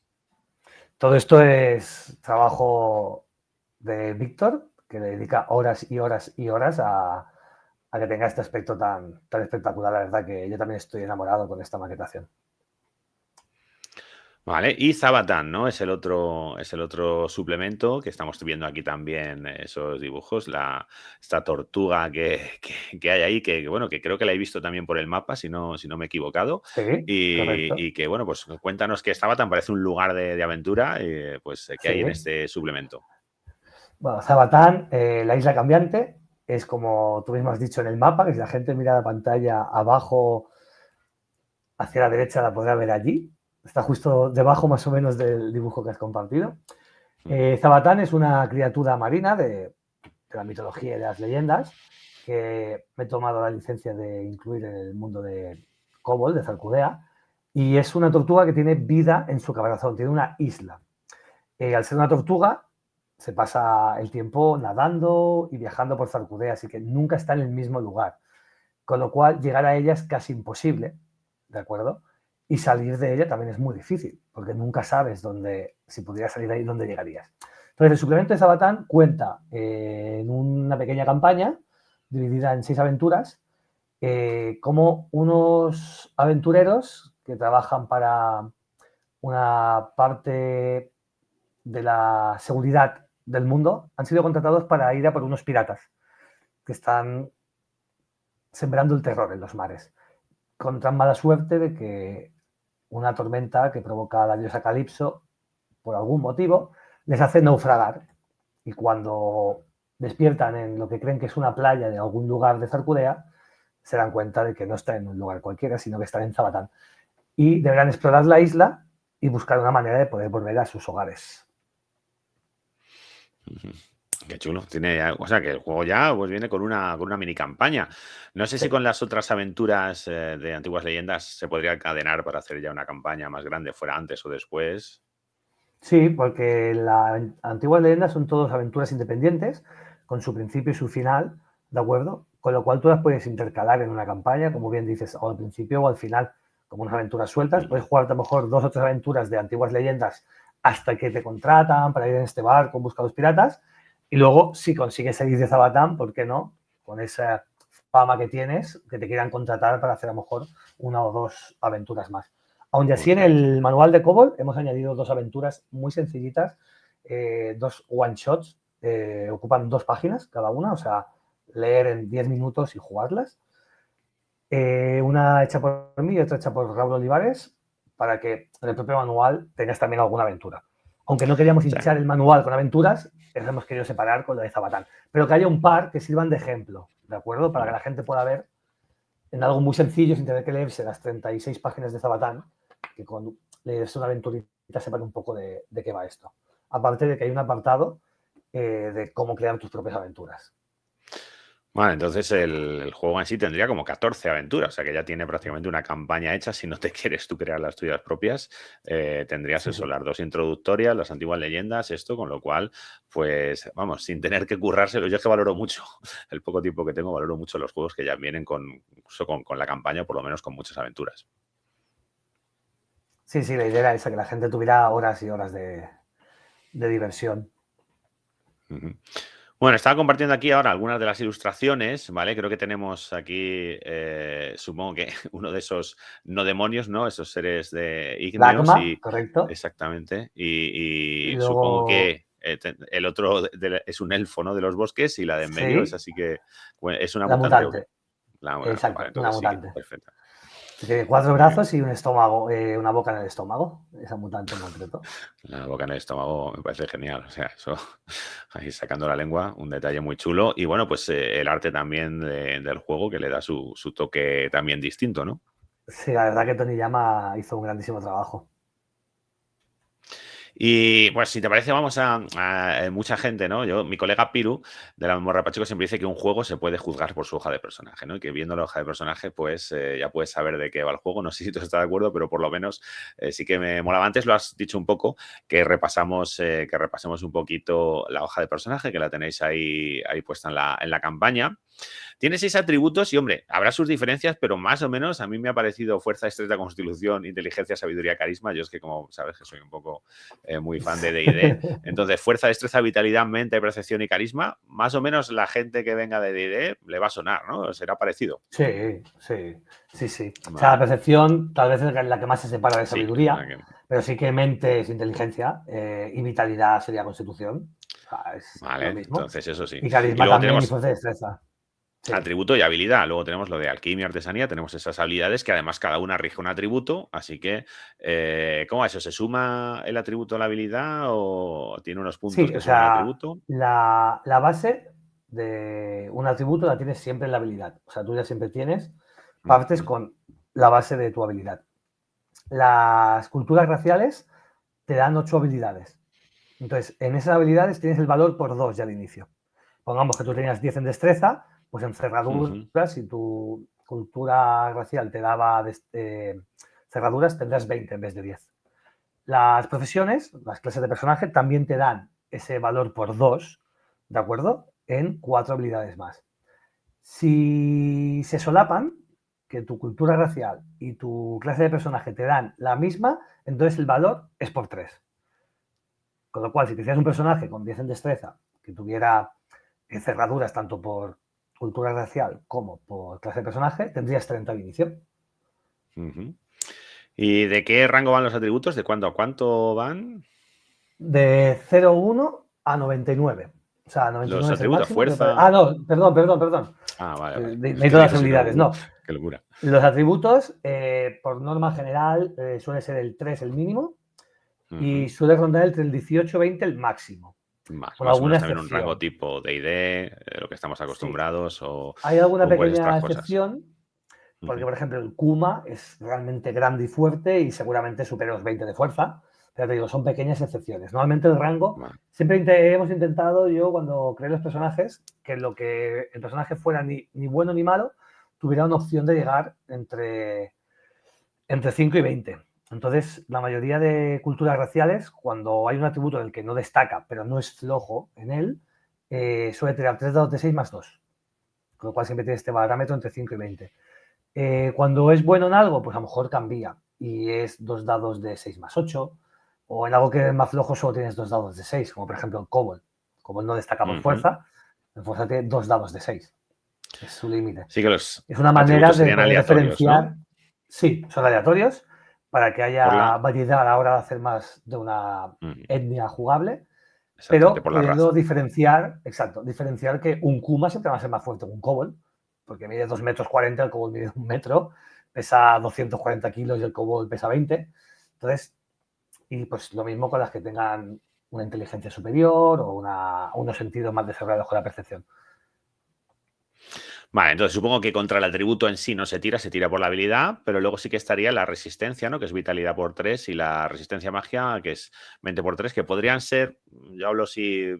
Todo esto es trabajo de Víctor, que le dedica horas y horas y horas a que tenga este aspecto tan espectacular. La verdad que yo también estoy enamorado con esta maquetación. Vale, y Zabatán, ¿no? Es el otro suplemento que estamos viendo aquí también esos dibujos, esta tortuga que hay ahí, que bueno, que creo que la he visto también por el mapa, si no me he equivocado, Sí, correcto. y que bueno, pues cuéntanos que Zabatán parece un lugar de aventura, pues ¿qué hay en Sí. este suplemento? Bueno, Zabatán, la isla cambiante, es como tú mismo has dicho en el mapa, que si la gente mira la pantalla abajo hacia la derecha la podrá ver allí. Está justo debajo más o menos del dibujo que has compartido. Ujú. Zabatán es una criatura marina de la mitología y de las leyendas que me he tomado la licencia de incluir en el mundo de Cobol, de Zarcudea, y es una tortuga que tiene vida en su caparazón, tiene una isla. Al ser una tortuga, se pasa el tiempo nadando y viajando por Zarcudea, así que nunca está en el mismo lugar, con lo cual llegar a ella es casi imposible, ¿de acuerdo? Y salir de ella también es muy difícil, porque nunca sabes dónde, si pudieras salir de ahí, dónde llegarías. Entonces, el suplemento de Zabatán cuenta en una pequeña campaña dividida en 6 aventuras, como unos aventureros que trabajan para una parte de la seguridad del mundo han sido contratados para ir a por unos piratas que están sembrando el terror en los mares, con tan mala suerte de que una tormenta que provoca a la diosa Calipso, por algún motivo, les hace naufragar. Y cuando despiertan en lo que creen que es una playa de algún lugar de Zarcudea, se dan cuenta de que no están en un lugar cualquiera, sino que están en Zabatán. Y deberán explorar la isla y buscar una manera de poder volver a sus hogares. Ujú. Qué chulo. O sea, que el juego ya pues, viene con una mini campaña. No sé si Sí. con las otras aventuras de Antiguas Leyendas se podría encadenar para hacer ya una campaña más grande, fuera antes o después. Sí, porque las antiguas leyendas son todas aventuras independientes, con su principio y su final, ¿de acuerdo? Con lo cual tú las puedes intercalar en una campaña, como bien dices, o al principio o al final, como unas aventuras sueltas. Ujú. Puedes jugar a lo mejor 2 o 3 aventuras de antiguas leyendas hasta que te contratan para ir en este barco en busca de los piratas. Y luego, si consigues salir de Zabatán, ¿por qué no? Con esa fama que tienes, que te quieran contratar para hacer a lo mejor 1 o 2 aventuras más. Aún así, en Hostia, el manual de Cobol hemos añadido 2 aventuras muy sencillitas, 2 one-shots ocupan 2 páginas cada una, o sea, leer en 10 minutos y jugarlas. Una hecha por mí y otra hecha por Raúl Olivares, para que en el propio manual tengas también alguna aventura. Aunque no queríamos hinchar el manual con aventuras, hemos querido separar con lo de Zabatán. Pero que haya un par que sirvan de ejemplo, ¿de acuerdo? Para que la gente pueda ver en algo muy sencillo, sin tener que leerse las 36 páginas de Zabatán, que con leerse una aventurita sepan un poco de qué va esto. Aparte de que hay un apartado de cómo crear tus propias aventuras. Vale, entonces el juego en sí tendría como 14 aventuras, o sea que ya tiene prácticamente una campaña hecha. Si no te quieres tú crear las tuyas propias, tendrías Sí, eso, sí. las 2 introductorias, las antiguas leyendas, esto, con lo cual, pues vamos, sin tener que currárselo. Yo es que valoro mucho, el poco tiempo que tengo, valoro mucho los juegos que ya vienen incluso con la campaña, o por lo menos con muchas aventuras. Sí, la idea era esa, que la gente tuviera horas y horas de diversión. Ujú. Bueno, estaba compartiendo aquí ahora algunas de las ilustraciones, ¿vale? Creo que tenemos aquí, supongo que uno de esos no demonios, ¿no? Esos seres de ígneos Dagma, y correcto. exactamente. Y Y supongo luego, que el otro es un elfo, ¿no? De los bosques y la de en medio es sí, así que es una la mutante o qué. mutante. Vale, Exacto, una entonces sí, mutante. perfecto. Que tiene 4 Muy bien. brazos y un estómago, una boca en el estómago, esa mutante en concreto. La boca en el estómago me parece genial. O sea, eso ahí sacando la lengua, un detalle muy chulo. Y bueno, pues el arte también del juego que le da su toque también distinto, ¿no? Sí, la verdad que Tony Llama hizo un grandísimo trabajo. Y pues si te parece, vamos a mucha gente, ¿no? Mi colega Piru de la Morra Pacheco siempre dice que un juego se puede juzgar por su hoja de personaje, ¿no? Y que viendo la hoja de personaje, pues ya puedes saber de qué va el juego. No sé si tú estás de acuerdo, pero por lo menos sí que me molaba. Antes lo has dicho un poco, que repasemos un poquito la hoja de personaje, que la tenéis ahí puesta en la campaña. Tiene 6 atributos y, hombre, habrá sus diferencias, pero más o menos a mí me ha parecido fuerza, destreza, constitución, inteligencia, sabiduría, carisma. Yo es que, como sabes, que soy un poco muy fan de D&D. Entonces, fuerza, destreza, vitalidad, mente, percepción y carisma, más o menos la gente que venga de D&D le va a sonar, ¿no? Será parecido. Sí. O sea, la Vale. percepción tal vez es la que más se separa de Sí, sabiduría, pero sí que mente es inteligencia y vitalidad sería constitución. O sea, es lo vale, mismo. entonces eso sí. Y Y carisma luego también y tenemos fuerza y destreza. Sí. atributo y habilidad. Luego tenemos lo de alquimia, artesanía. Tenemos esas habilidades que además cada una rige un atributo. Así que, ¿cómo va eso? ¿Se suma el atributo a la habilidad o tiene unos puntos Sí, que o suman el sea, atributo? la base de un atributo la tienes siempre en la habilidad. O sea, tú ya siempre tienes partes Ujú, con la base de tu habilidad. Las culturas raciales te dan 8 habilidades. Entonces, en esas habilidades tienes el valor por 2 ya de inicio. Pongamos que tú tenías 10 en destreza, pues en ujú, cerraduras, si tu cultura racial te daba cerraduras, tendrás 20 en vez de 10. Las profesiones, las clases de personaje, también te dan ese valor por 2, ¿de acuerdo? En 4 habilidades más. Si se solapan, que tu cultura racial y tu clase de personaje te dan la misma, entonces el valor es por 3. Con lo cual, si te hicieras un personaje con 10 en destreza, que tuviera cerraduras tanto por cultura racial como por clase de personaje, tendrías 30 de inicio. ujú. ¿Y de qué rango van los atributos? ¿De cuánto a cuánto van? De 0,1 a 99. O sea, Los 99 es el atributos, máximo. fuerza. No, perdón. Ah, vale, vale. Es Me he que ido las digo, si no, habilidades. No, qué locura. los atributos, por norma general, suele ser el 3 el mínimo y Ujú. suele rondar entre el 18-20 el máximo, con Más o alguna menos también un rango excepción. tipo D&D, lo que estamos Sí, acostumbrados hay alguna o pues pequeña estas cosas. excepción, porque, Ujú. por ejemplo, el Kuma es realmente grande y fuerte y seguramente supera los 20 de fuerza. Pero te digo, son pequeñas excepciones. Normalmente el rango, Vale. siempre hemos intentado, yo cuando creé los personajes, que lo que el personaje fuera ni bueno ni malo, tuviera una opción de llegar entre 5 y 20. Entonces, la mayoría de culturas raciales, cuando hay un atributo en el que no destaca, pero no es flojo en él, suele tirar 3 dados de 6 más 2. Con lo cual siempre tiene este parámetro entre 5 y 20. Cuando es bueno en algo, pues a lo mejor cambia y es 2 dados de 6 más 8. O en algo que es más flojo solo tienes 2 dados de 6, como por ejemplo el Kobold. Kobold no destaca por Ujú. fuerza, en fuerza tiene 2 dados de 6. Es su límite. Sí que los Es una manera atributos de serían poder aleatorios, ¿no? diferenciar. Sí, son aleatorios para que Por haya la... variedad a la hora de hacer más de una Ujú. etnia jugable. Exactamente, pero por la raza. pudiendo diferenciar, exacto, diferenciar que un Kuma siempre va a ser más fuerte que un Kobold, porque mide 2,40 m, el Kobold mide 1 metro, pesa 240 kilos y el Kobold pesa 20. Entonces, y pues lo mismo con las que tengan una inteligencia superior o unos sentidos más desarrollados con la percepción. Vale, entonces supongo que contra el atributo en sí no se tira por la habilidad, pero luego sí que estaría la resistencia, ¿no? Que es vitalidad por 3 y la resistencia magia, que es mente por 3, que podrían ser, yo hablo siempre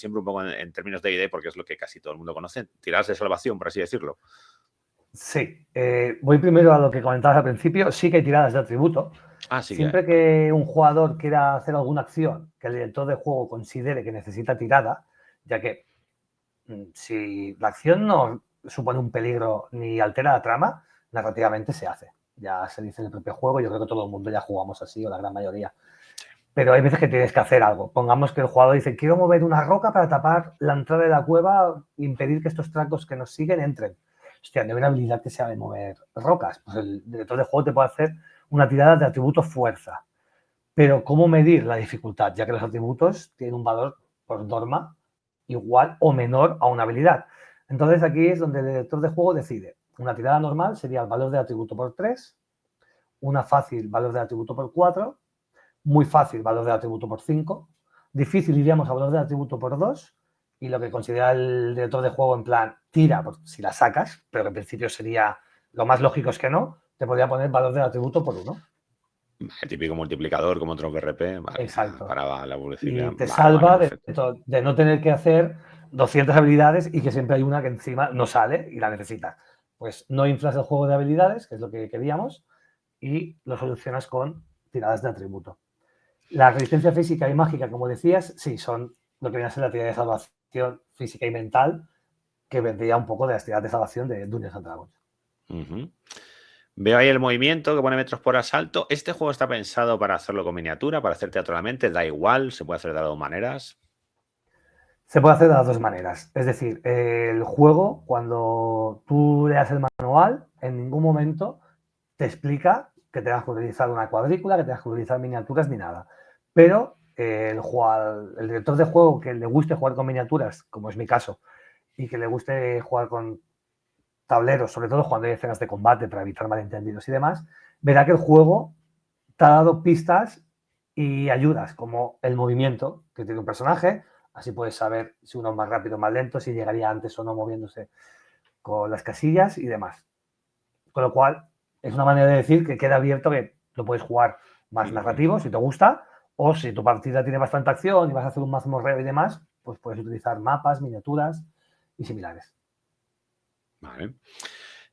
un poco en términos de ID, porque es lo que casi todo el mundo conoce, tiradas de salvación, por así decirlo. Sí, voy primero a lo que comentabas al principio. Sí que hay tiradas de atributo. Ah, sí que hay. Siempre que un jugador quiera hacer alguna acción que el director de juego considere que necesita tirada, ya que si la acción no supone un peligro ni altera la trama, narrativamente se hace. Ya se dice en el propio juego, yo creo que todo el mundo ya jugamos así, o la gran mayoría. Pero hay veces que tienes que hacer algo. Pongamos que el jugador dice, quiero mover una roca para tapar la entrada de la cueva e impedir que estos trancos que nos siguen entren. Hostia, no hay una habilidad que sea de mover rocas. Pues el director de juego te puede hacer una tirada de atributo fuerza. Pero ¿cómo medir la dificultad? Ya que los atributos tienen un valor por norma igual o menor a una habilidad. Entonces aquí es donde el director de juego decide. Una tirada normal sería el valor de atributo por 3, una fácil valor de atributo por 4, muy fácil valor de atributo por 5, difícil iríamos a valor de atributo por 2 y lo que considera el director de juego en plan tira si la sacas, pero que en principio sería lo más lógico es que no, te podría poner valor de atributo por 1. El típico multiplicador como otro RP, vale, Exacto. para la publicidad. Y te Vale, vale, salva perfecto. de no tener que hacer 200 habilidades y que siempre hay una que encima no sale y la necesitas. Pues no inflas el juego de habilidades, que es lo que queríamos, y lo solucionas con tiradas de atributo. La resistencia física y mágica, como decías, sí, son lo que viene a ser la tirada de salvación física y mental, que vendría un poco de las tiradas de salvación de Dungeons and Dragons. Veo ahí el movimiento que pone metros por asalto. ¿Este juego está pensado para hacerlo con miniatura, para hacer teatro a la mente? Da igual, se puede hacer de dos maneras. Se puede hacer de las dos maneras. Es decir, el juego, cuando tú leas el manual, en ningún momento te explica que tengas que utilizar una cuadrícula, que tengas que utilizar miniaturas ni nada. Pero el director de juego que le guste jugar con miniaturas, como es mi caso, y que le guste jugar con tableros, sobre todo cuando hay escenas de combate para evitar malentendidos y demás, verá que el juego te ha dado pistas y ayudas, como el movimiento que tiene un personaje, así puedes saber si uno es más rápido o más lento, si llegaría antes o no moviéndose con las casillas y demás. Con lo cual, es una manera de decir que queda abierto que lo puedes jugar más narrativo, si te gusta, o si tu partida tiene bastante acción y vas a hacer un mazmorreo y demás, pues puedes utilizar mapas, miniaturas y similares. Vale.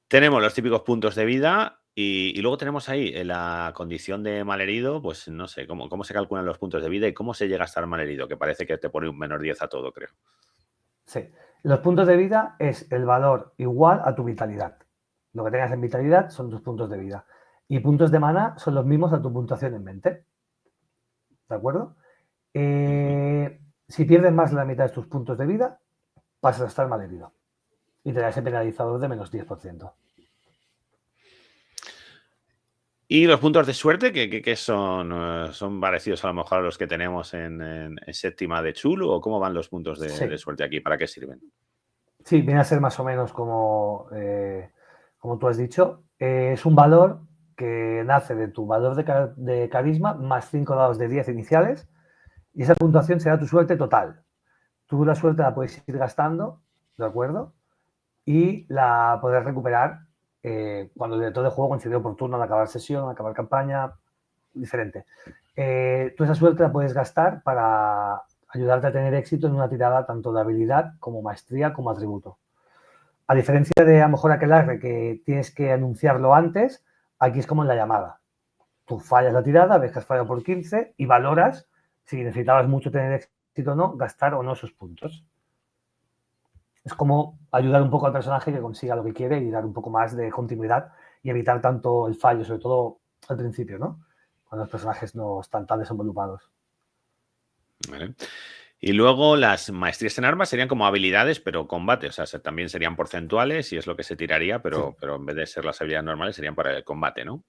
Tenemos los típicos puntos de vida y luego tenemos ahí la condición de malherido, pues no sé, cómo se calculan los puntos de vida y cómo se llega a estar malherido, que parece que te pone un -10 a todo, creo. Sí. Los puntos de vida es el valor igual a tu vitalidad. Lo que tengas en vitalidad son tus puntos de vida. Y puntos de mana son los mismos a tu puntuación en mente. ¿De acuerdo? Si pierdes más de la mitad de tus puntos de vida, pasas a estar malherido. Y te da ese penalizador de menos 10%. ¿Y los puntos de suerte que son parecidos a lo mejor a los que tenemos en séptima de Chulu? ¿O cómo van los puntos de suerte aquí? ¿Para qué sirven? Sí, viene a ser más o menos como tú has dicho. Es un valor que nace de tu valor de carisma más 5 dados de 10 iniciales y esa puntuación será tu suerte total. Tú la suerte la puedes ir gastando, ¿de acuerdo? Y la puedes recuperar cuando el director de juego considere oportuno al acabar sesión, al acabar campaña, diferente. Tú esa suerte la puedes gastar para ayudarte a tener éxito en una tirada tanto de habilidad como maestría como atributo. A diferencia de a lo mejor aquelarre que tienes que anunciarlo antes, aquí es como en la llamada. Tú fallas la tirada, ves que has fallado por 15 y valoras si necesitabas mucho tener éxito o no, gastar o no esos puntos. Es como ayudar un poco al personaje que consiga lo que quiere y dar un poco más de continuidad y evitar tanto el fallo, sobre todo al principio, ¿no? Cuando los personajes no están tan desenvolupados. Vale. Y luego las maestrías en armas serían como habilidades, pero combate. O sea, también serían porcentuales y es lo que se tiraría, pero en vez de ser las habilidades normales serían para el combate, ¿no?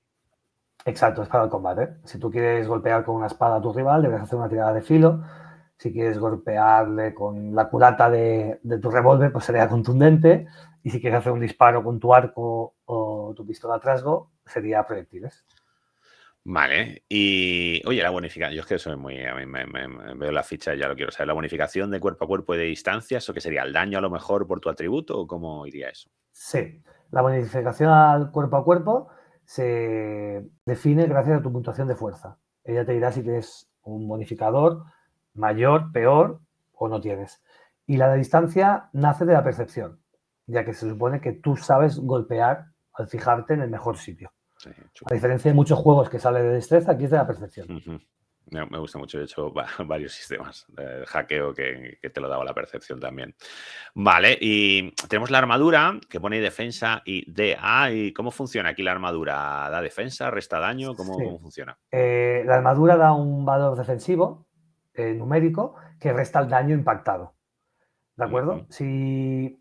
Exacto, es para el combate. Si tú quieres golpear con una espada a tu rival, deberás hacer una tirada de filo. Si quieres golpearle con la culata de tu revólver, pues sería contundente. Y si quieres hacer un disparo con tu arco o tu pistola a trasgo, sería proyectiles. Vale. Y, oye, la bonificación, yo es que soy muy, a mí veo la ficha y ya lo quiero saber. ¿La bonificación de cuerpo a cuerpo y de distancia, eso qué sería? ¿El daño a lo mejor por tu atributo o cómo iría eso? Sí, la bonificación al cuerpo a cuerpo se define gracias a tu puntuación de fuerza. Ella te dirá si tienes un bonificador mayor, peor o no tienes. Y la de distancia nace de la percepción, ya que se supone que tú sabes golpear al fijarte en el mejor sitio. Sí, A chulo. diferencia de muchos juegos que sale de destreza, aquí es de la percepción. Ujú. Me gusta mucho, de hecho, varios sistemas de hackeo que te lo daba la percepción también. Vale, y tenemos la armadura que pone defensa y DA. ¿Y cómo funciona aquí la armadura? ¿Da defensa? ¿Resta daño? ¿Cómo Sí. funciona? La armadura da un valor defensivo numérico que resta el daño impactado. ¿De Ujú, acuerdo? Si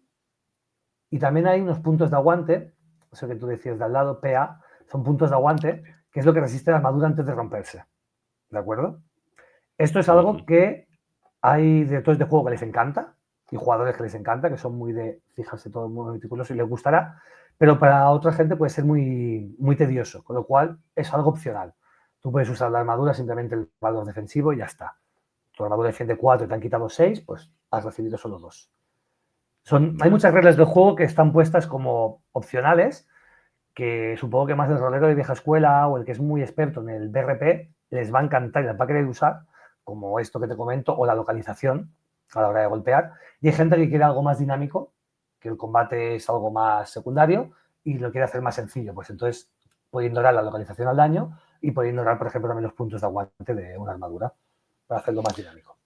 Y también hay unos puntos de aguante, eso que tú decías de al lado, PA, son puntos de aguante, que es lo que resiste la armadura antes de romperse. ¿De acuerdo? Esto es algo ujú. que hay directores de juego que les encanta y jugadores que les encanta, que son muy de fijarse todo muy meticuloso y les gustará, pero para otra gente puede ser muy, muy tedioso, con lo cual es algo opcional. Tú puedes usar la armadura simplemente el valor defensivo y ya está. Tu armadura defiende 4 y te han quitado 6, pues has recibido solo 2. Hay Vale. muchas reglas del juego que están puestas como opcionales, que supongo que más el rolero de vieja escuela o el que es muy experto en el BRP les va a encantar y les va a querer usar, como esto que te comento, o la localización a la hora de golpear. Y hay gente que quiere algo más dinámico, que el combate es algo más secundario y lo quiere hacer más sencillo. Pues entonces puede ignorar la localización al daño y puede ignorar, por ejemplo, también los puntos de aguante de una armadura para hacerlo más dinámico.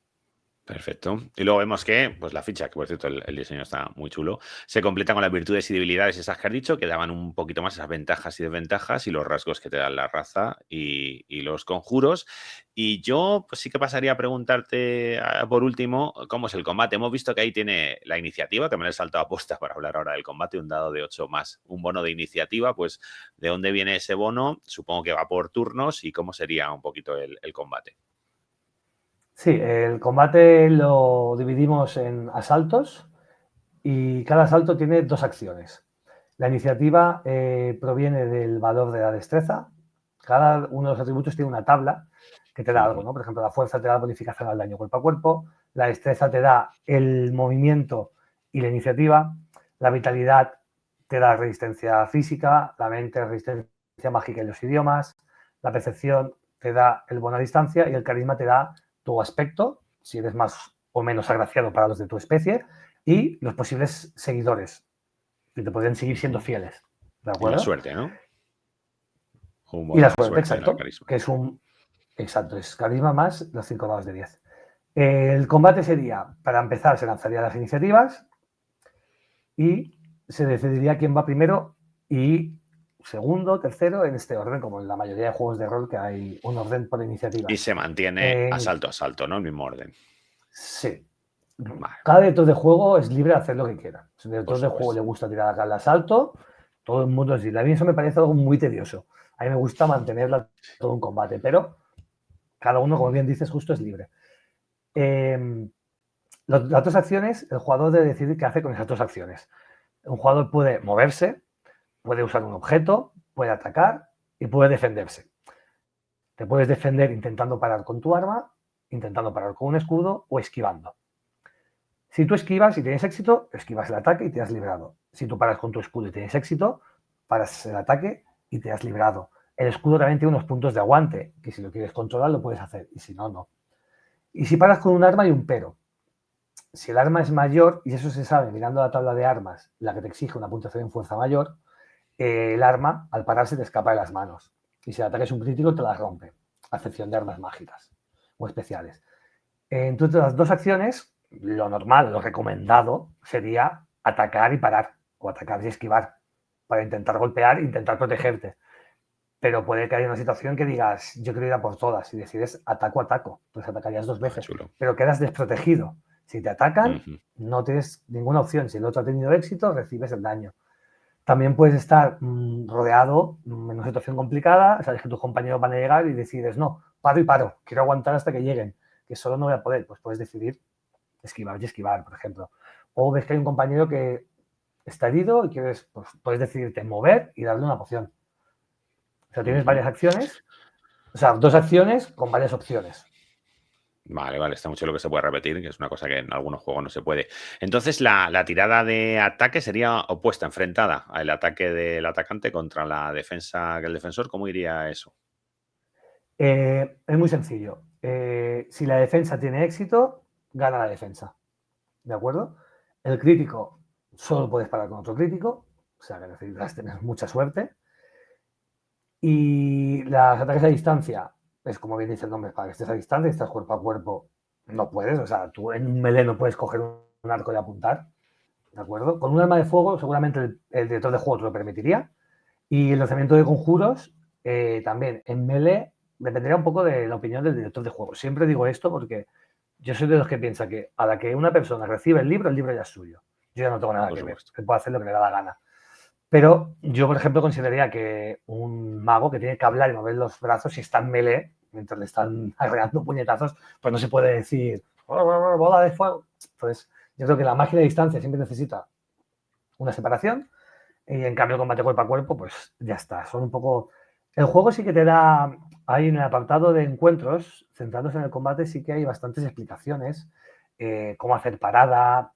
Perfecto. Y luego vemos que, pues la ficha, que por cierto el diseño está muy chulo, se completa con las virtudes y debilidades esas que has dicho, que daban un poquito más esas ventajas y desventajas y los rasgos que te dan la raza y los conjuros. Y yo, pues sí que pasaría a preguntarte, por último, ¿cómo es el combate? Hemos visto que ahí tiene la iniciativa, que me lo he saltado a posta para hablar ahora del combate, un dado de 8 más un bono de iniciativa, pues ¿de dónde viene ese bono? Supongo que va por turnos y cómo sería un poquito el combate. Sí, el combate lo dividimos en asaltos y cada asalto tiene dos acciones. La iniciativa proviene del valor de la destreza. Cada uno de los atributos tiene una tabla que te da algo, Ujú. ¿no? Por ejemplo, la fuerza te da bonificación al daño cuerpo a cuerpo, la destreza te da el movimiento y la iniciativa, la vitalidad te da resistencia física, la mente resistencia mágica y los idiomas, la percepción te da el bono a distancia y el carisma te da tu aspecto, si eres más o menos agraciado para los de tu especie, y los posibles seguidores, que te podrían seguir siendo Ujú. fieles. ¿De Y la acuerdo? suerte, ¿no? Un Y bono la de suerte, suerte en el exacto, carisma. que es un. Exacto, es carisma más los 5 dados de 10. El combate sería, para empezar, se lanzarían las iniciativas y se decidiría quién va primero y segundo, tercero, en este orden, como en la mayoría de juegos de rol que hay un orden por Y iniciativas. se mantiene Eh, asalto a asalto, ¿no? El mismo orden. sí. Vale, Cada director de juego es libre de hacer lo que quiera. Si al por director de juego le supuesto. gusta tirar al asalto, todo el mundo es libre. A mí eso me parece algo muy tedioso. A mí me gusta mantenerla todo un combate, pero cada uno, como bien dices, justo es libre. Eh, las otras acciones, el jugador debe decidir qué hace con esas dos acciones. Un jugador puede moverse, puede usar un objeto, puede atacar y puede defenderse. Te puedes defender intentando parar con tu arma, intentando parar con un escudo o esquivando. Si tú esquivas y tienes éxito, esquivas el ataque y te has librado. Si tú paras con tu escudo y tienes éxito, paras el ataque y te has librado. El escudo también tiene unos puntos de aguante, que si lo quieres controlar lo puedes hacer, y si no, no. Y si paras con un arma hay un pero. Si el arma es mayor, y eso se sabe mirando la tabla de armas, la que te exige una puntuación en fuerza mayor, el arma al pararse te escapa de las manos. Y si el ataque es un crítico, te la rompe, a excepción de armas mágicas o especiales. Entonces, las dos acciones, lo normal, lo recomendado, sería atacar y parar, o atacar y esquivar, para intentar golpear e intentar protegerte. Pero puede que haya una situación que digas, yo quiero ir a por todas, y decides ataco, pues atacarías dos Ah, veces, chulo. pero quedas desprotegido. Si te atacan, Ujú. no tienes ninguna opción. Si el otro ha tenido éxito, recibes el daño. También puedes estar rodeado en una situación complicada, sabes que tus compañeros van a llegar y decides, no, paro y paro, quiero aguantar hasta que lleguen. que solo no voy a poder, pues puedes decidir esquivar y esquivar, por ejemplo. O ves que hay un compañero que está herido y quieres, pues puedes decidirte mover y darle una poción. O sea, tienes varias acciones, o sea, 2 acciones con varias opciones. Vale, vale, está mucho lo que se puede repetir, que es una cosa que en algunos juegos no se puede. Entonces, la tirada de ataque sería opuesta, enfrentada al ataque del atacante contra la defensa del defensor. ¿Cómo iría eso? Es muy sencillo. Si la defensa tiene éxito, gana la defensa. ¿De acuerdo? El crítico solo puedes parar con otro crítico, o sea que necesitas tener mucha suerte. Y los ataques a distancia, es como bien dice el nombre, para que estés a distancia, estás cuerpo a cuerpo, no puedes, o sea, tú en un melee no puedes coger un arco y apuntar, ¿de acuerdo? Con un arma de fuego seguramente el director de juego te lo permitiría. Y el lanzamiento de conjuros, también en melee, dependería un poco de la opinión del director de juego. Siempre digo esto porque yo soy de los que piensa que a la que una persona recibe el libro ya es suyo. Yo ya no tengo nada Por que ver. supuesto. Él puede hacer lo que le da la gana. Pero yo, por ejemplo, consideraría que un mago que tiene que hablar y mover los brazos, si está en melee, mientras le están agregando puñetazos, pues no se puede decir bola de fuego. Entonces, yo creo que la magia de distancia siempre necesita una separación y en cambio el combate cuerpo a cuerpo, pues ya está. Son un poco... El juego sí que te da, ahí en el apartado de encuentros, centrándose en el combate, sí que hay bastantes explicaciones, cómo hacer parada,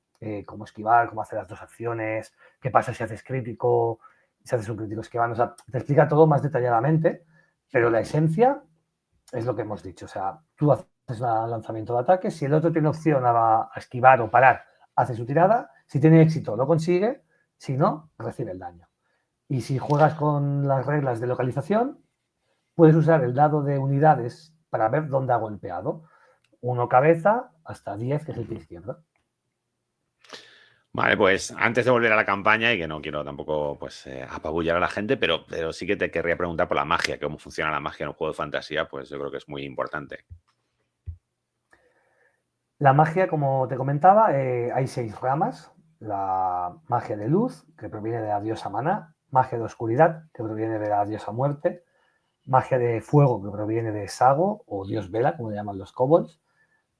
cómo esquivar, cómo hacer las 2 acciones, qué pasa si haces crítico, si haces un crítico esquivando, o sea, te explica todo más detalladamente, pero la esencia es lo que hemos dicho, o sea, tú haces el lanzamiento de ataque, si el otro tiene opción a esquivar o parar, hace su tirada, si tiene éxito lo consigue, si no, recibe el daño. Y si juegas con las reglas de localización, puedes usar el dado de unidades para ver dónde ha golpeado. 1 cabeza hasta 10, que es el pie izquierdo. Vale, pues antes de volver a la campaña, y que no quiero tampoco pues apabullar a la gente, pero sí que te querría preguntar por la magia, cómo funciona la magia en un juego de fantasía, pues yo creo que es muy importante. La magia, como te comentaba, hay 6 ramas. La magia de luz, que proviene de la diosa Maná. Magia de oscuridad, que proviene de la diosa Muerte. Magia de fuego, que proviene de Sago, o dios Vela, como le llaman los kobolds.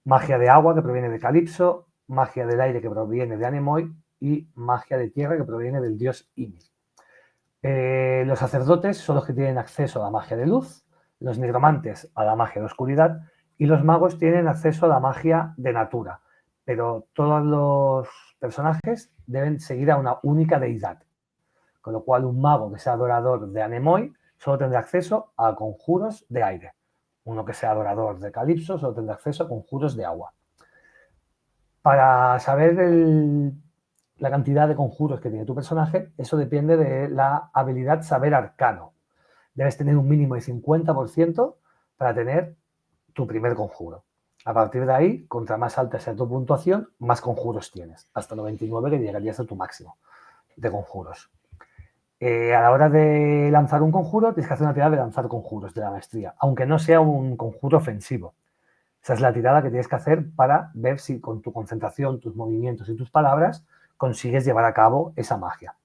Magia de agua, que proviene de Calipso. Magia del aire, que proviene de Anemoy. Y magia de tierra, que proviene del dios Ymir. Los sacerdotes son los que tienen acceso a la magia de luz, los nigromantes a la magia de oscuridad y los magos tienen acceso a la magia de natura. Pero todos los personajes deben seguir a una única deidad. Con lo cual, un mago que sea adorador de Anemoy solo tendrá acceso a conjuros de aire. Uno que sea adorador de Calipso solo tendrá acceso a conjuros de agua. Para saber la cantidad de conjuros que tiene tu personaje, eso depende de la habilidad saber arcano. Debes tener un mínimo de 50% para tener tu primer conjuro. A partir de ahí, contra más alta sea tu puntuación, más conjuros tienes. Hasta 99, que llegarías a tu máximo de conjuros. A la hora de lanzar un conjuro, tienes que hacer una tirada de lanzar conjuros de la maestría, aunque no sea un conjuro ofensivo. Esa es la tirada que tienes que hacer para ver si con tu concentración, tus movimientos y tus palabras consigues llevar a cabo esa magia.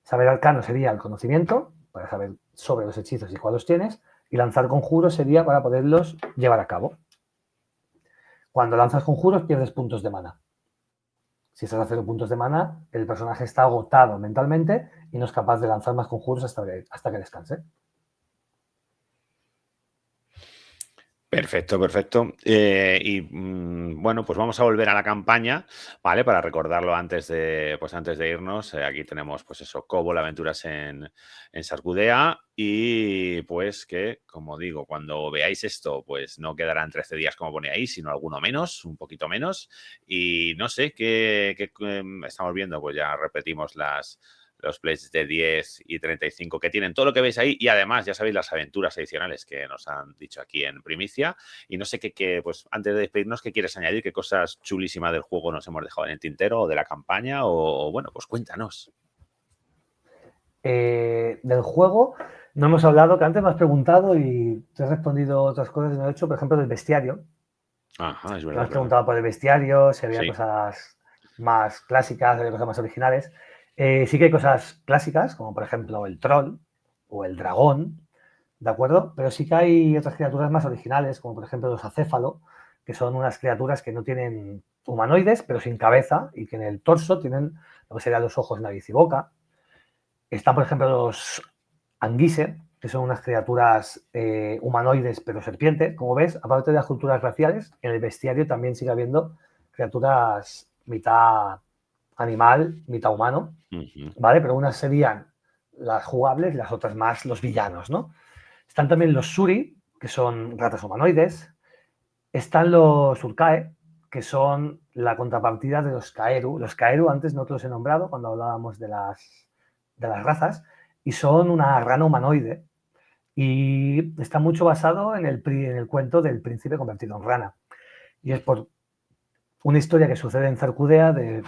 Saber arcano sería el conocimiento, para saber sobre los hechizos y cuáles tienes, y lanzar conjuros sería para poderlos llevar a cabo. Cuando lanzas conjuros pierdes puntos de mana. Si estás a 0 puntos de mana, el personaje está agotado mentalmente y no es capaz de lanzar más conjuros hasta que descanse. Perfecto, perfecto. Bueno, pues vamos a volver a la campaña, ¿vale? Para recordarlo antes de irnos. Aquí tenemos, pues eso, Cobol, aventuras en Sargudea. Y pues que, como digo, cuando veáis esto, pues no quedarán 13 días como pone ahí, sino alguno menos, un poquito menos. Y no sé qué estamos viendo, pues ya repetimos los plays de 10 y 35 que tienen todo lo que veis ahí y además ya sabéis las aventuras adicionales que nos han dicho aquí en primicia y no sé qué pues antes de despedirnos, ¿qué quieres añadir? ¿Qué cosas chulísimas del juego nos hemos dejado en el tintero o de la campaña? O bueno, pues cuéntanos. Del juego no hemos hablado, que antes me has preguntado y te he respondido otras cosas que no he hecho, por ejemplo, del bestiario. Ajá, es Me verdad, has es verdad. preguntado por el bestiario, si había Sí. cosas más clásicas, había cosas más originales. Sí que hay cosas clásicas, como por ejemplo el troll o el dragón, ¿de acuerdo? Pero sí que hay otras criaturas más originales, como por ejemplo los acéfalo, que son unas criaturas que no tienen humanoides, pero sin cabeza, y que en el torso tienen lo que serían los ojos, nariz y boca. Están, por ejemplo, los anguise, que son unas criaturas humanoides, pero serpientes. Como ves, aparte de las culturas raciales, en el bestiario también sigue habiendo criaturas mitad animal, mitad humano, ¿vale? Pero unas serían las jugables y las otras más los villanos, ¿no? Están también los suri, que son ratas humanoides. Están los urcae, que son la contrapartida de los kaeru. Los kaeru antes no te los he nombrado cuando hablábamos de las razas, y son una rana humanoide. Y está mucho basado en el cuento del príncipe convertido en rana. Y es por una historia que sucede en Zarcudea de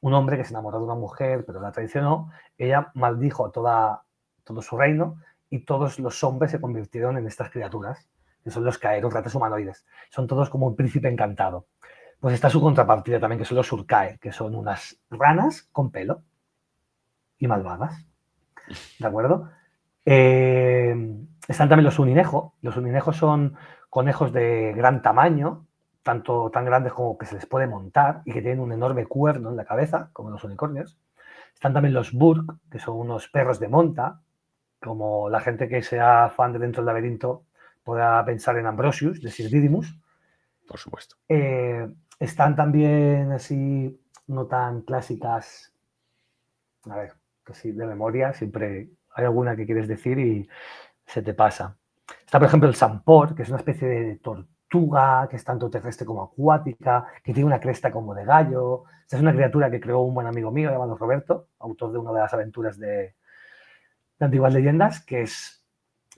un hombre que se enamoró de una mujer, pero la traicionó. Ella maldijo a todo su reino y todos los hombres se convirtieron en estas criaturas, que son los caeros, ratas humanoides. Son todos como un príncipe encantado. Pues está su contrapartida también, que son los urcae, que son unas ranas con pelo y malvadas. ¿De acuerdo? Están también los uninejo. Los uninejos son conejos de gran tamaño, tanto tan grandes como que se les puede montar y que tienen un enorme cuerno en la cabeza, como los unicornios. Están también los burg, que son unos perros de monta, como la gente que sea fan de Dentro del Laberinto podrá pensar en Ambrosius, de Sir Didymus. Por supuesto. Están también así, no tan clásicas, a ver, que sí, de memoria, siempre hay alguna que quieres decir y se te pasa. Está, por ejemplo, el sampor, que es una especie de tortuga que es tanto terrestre como acuática, que tiene una cresta como de gallo. Esta es una criatura que creó un buen amigo mío llamado Roberto, autor de una de las aventuras de Antiguas Leyendas, que es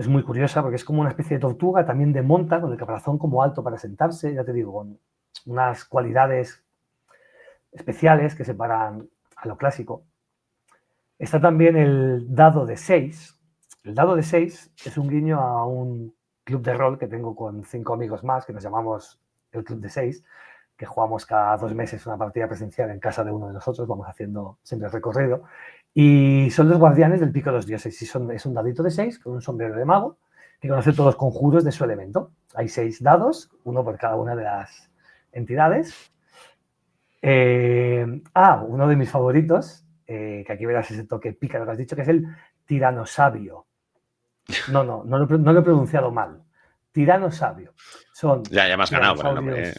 muy curiosa porque es como una especie de tortuga, también de monta, con el caparazón como alto para sentarse, ya te digo, con unas cualidades especiales que separan a lo clásico. Está también el dado de 6. El dado de 6 es un guiño a un club de rol que tengo con 5 amigos más, que nos llamamos el Club de 6, que jugamos cada 2 meses una partida presencial en casa de uno de nosotros, vamos haciendo siempre el recorrido. Y son los guardianes del pico de los dioses. Es un dadito de 6 con un sombrero de mago que conoce todos los conjuros de su elemento. Hay 6 dados, uno por cada una de las entidades. Uno de mis favoritos, que aquí verás ese toque pícaro que has dicho, que es el tiranosabio. No lo he pronunciado mal. Tiranosabio. Ya me has ganado con el nombre.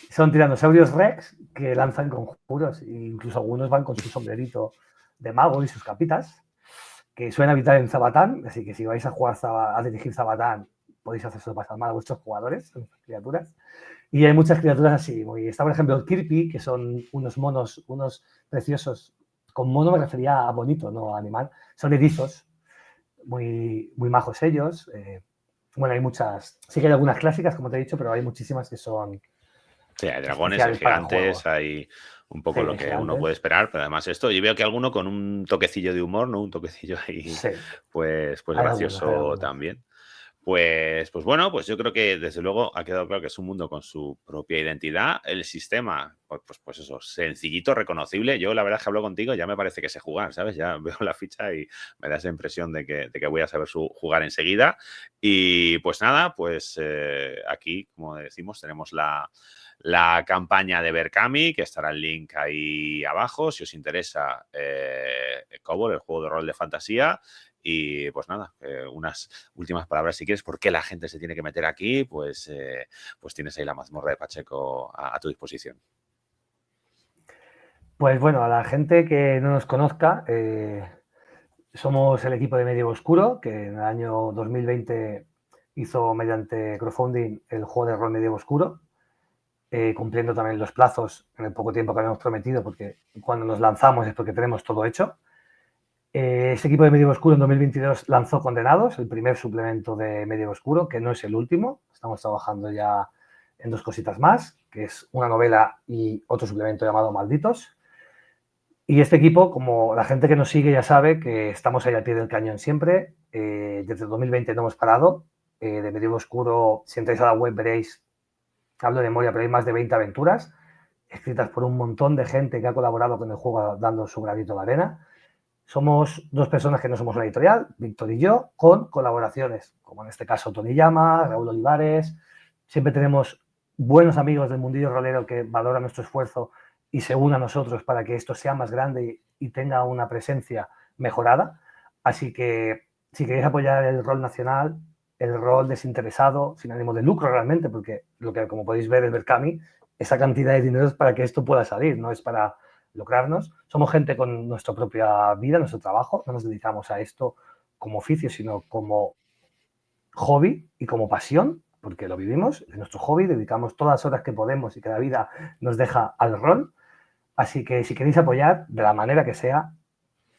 Son tiranosaurios rex que lanzan conjuros, e incluso algunos van con su sombrerito de mago y sus capitas, que suelen habitar en Zabatán, así que si vais a jugar a dirigir Zabatán, podéis hacerse pasar mal a vuestros jugadores, criaturas. Y hay muchas criaturas así. Está, por ejemplo, el Kirpi, que son unos monos, unos preciosos. Con mono me refería a bonito, no a animal. Son erizos, muy, muy majos ellos. Bueno, hay muchas. Sí que hay algunas clásicas, como te he dicho, pero hay muchísimas que son Sí, hay dragones, hay especiales para el gigantes, juego. hay un poco Sí, lo hay que uno puede gigantes. esperar, pero además esto, y veo que alguno con un toquecillo de humor, ¿no? Un toquecillo ahí, Sí, pues hay algunos, hay gracioso algunos. también. Pues bueno, pues yo creo que desde luego ha quedado claro que es un mundo con su propia identidad. El sistema, pues eso, sencillito, reconocible. Yo la verdad es que hablo contigo, ya me parece que sé jugar, ¿sabes? Ya veo la ficha y me da esa impresión de que voy a saber jugar enseguida. Y pues nada, pues aquí, como decimos, tenemos la campaña de Berkami, que estará el link ahí abajo, si os interesa Cobol, el juego de rol de fantasía. Y pues nada, unas últimas palabras si quieres, ¿por qué la gente se tiene que meter aquí? Pues tienes ahí la mazmorra de Pacheco a tu disposición. Pues bueno, a la gente que no nos conozca, somos el equipo de Medievo Oscuro, que en el año 2020 hizo mediante crowdfunding el juego de rol Medievo Oscuro, cumpliendo también los plazos en el poco tiempo que habíamos prometido, porque cuando nos lanzamos es porque tenemos todo hecho. Este equipo de Medievo Oscuro en 2022 lanzó Condenados, el primer suplemento de Medievo Oscuro, que no es el último. Estamos trabajando ya en 2 cositas más, que es una novela y otro suplemento llamado Malditos. Y este equipo, como la gente que nos sigue ya sabe, que estamos ahí al pie del cañón siempre. Desde el 2020 no hemos parado. De Medievo Oscuro, si entráis a la web veréis, hablo de memoria, pero hay más de 20 aventuras escritas por un montón de gente que ha colaborado con el juego dando su granito de arena. Somos dos personas que no somos una editorial, Víctor y yo, con colaboraciones, como en este caso Tony Llama, Raúl Olivares. Siempre tenemos buenos amigos del mundillo rolero que valoran nuestro esfuerzo y se unen a nosotros para que esto sea más grande y tenga una presencia mejorada. Así que si queréis apoyar el rol nacional, el rol desinteresado, sin ánimo de lucro realmente, porque lo que, como podéis ver, el Berkami, esa cantidad de dinero es para que esto pueda salir, no es para lucrarnos. Somos gente con nuestra propia vida, nuestro trabajo, no nos dedicamos a esto como oficio, sino como hobby y como pasión, porque lo vivimos, es nuestro hobby, dedicamos todas las horas que podemos y que la vida nos deja al rol. Así que si queréis apoyar, de la manera que sea,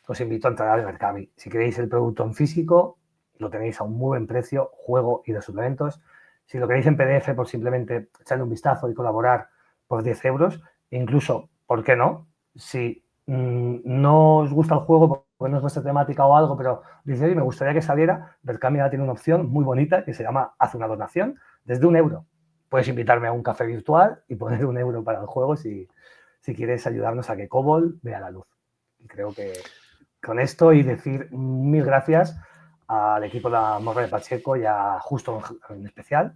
os invito a entrar al Berkami. Si queréis el producto en físico, lo tenéis a un muy buen precio, juego y de suplementos. Si lo queréis en PDF, por simplemente echarle un vistazo y colaborar por 10 euros, incluso, ¿por qué no? Si no os gusta el juego porque no es vuestra temática o algo, pero dice, oye, me gustaría que saliera, Berkami ahora tiene una opción muy bonita que se llama Haz una donación desde 1 euro. Puedes invitarme a un café virtual y poner 1 euro para el juego si quieres ayudarnos a que Cobol vea la luz. Y creo que con esto y decir mil gracias al equipo de la Morra de Pacheco y a Justo en especial.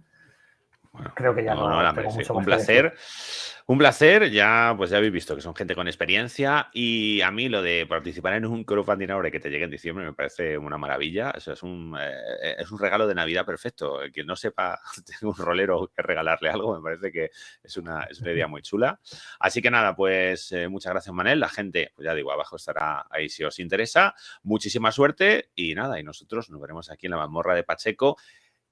Bueno, Creo que ya no hombre, tengo sí. mucho más que decir. Un placer, ya pues ya habéis visto que son gente con experiencia y a mí lo de participar en un crowdfunding ahora y que te llegue en diciembre me parece una maravilla, eso es un regalo de Navidad perfecto, el que no sepa tener un rolero que regalarle algo me parece que es una idea muy chula, así que nada, pues muchas gracias Manel, la gente, pues ya digo, abajo estará ahí si os interesa, muchísima suerte y nada, y nosotros nos veremos aquí en la mazmorra de Pacheco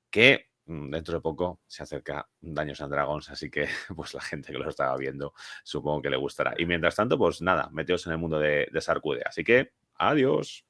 que dentro de poco se acerca Dungeons and Dragons, así que pues la gente que lo estaba viendo supongo que le gustará. Y mientras tanto, pues nada, meteos en el mundo de Sarcude. Así que, adiós.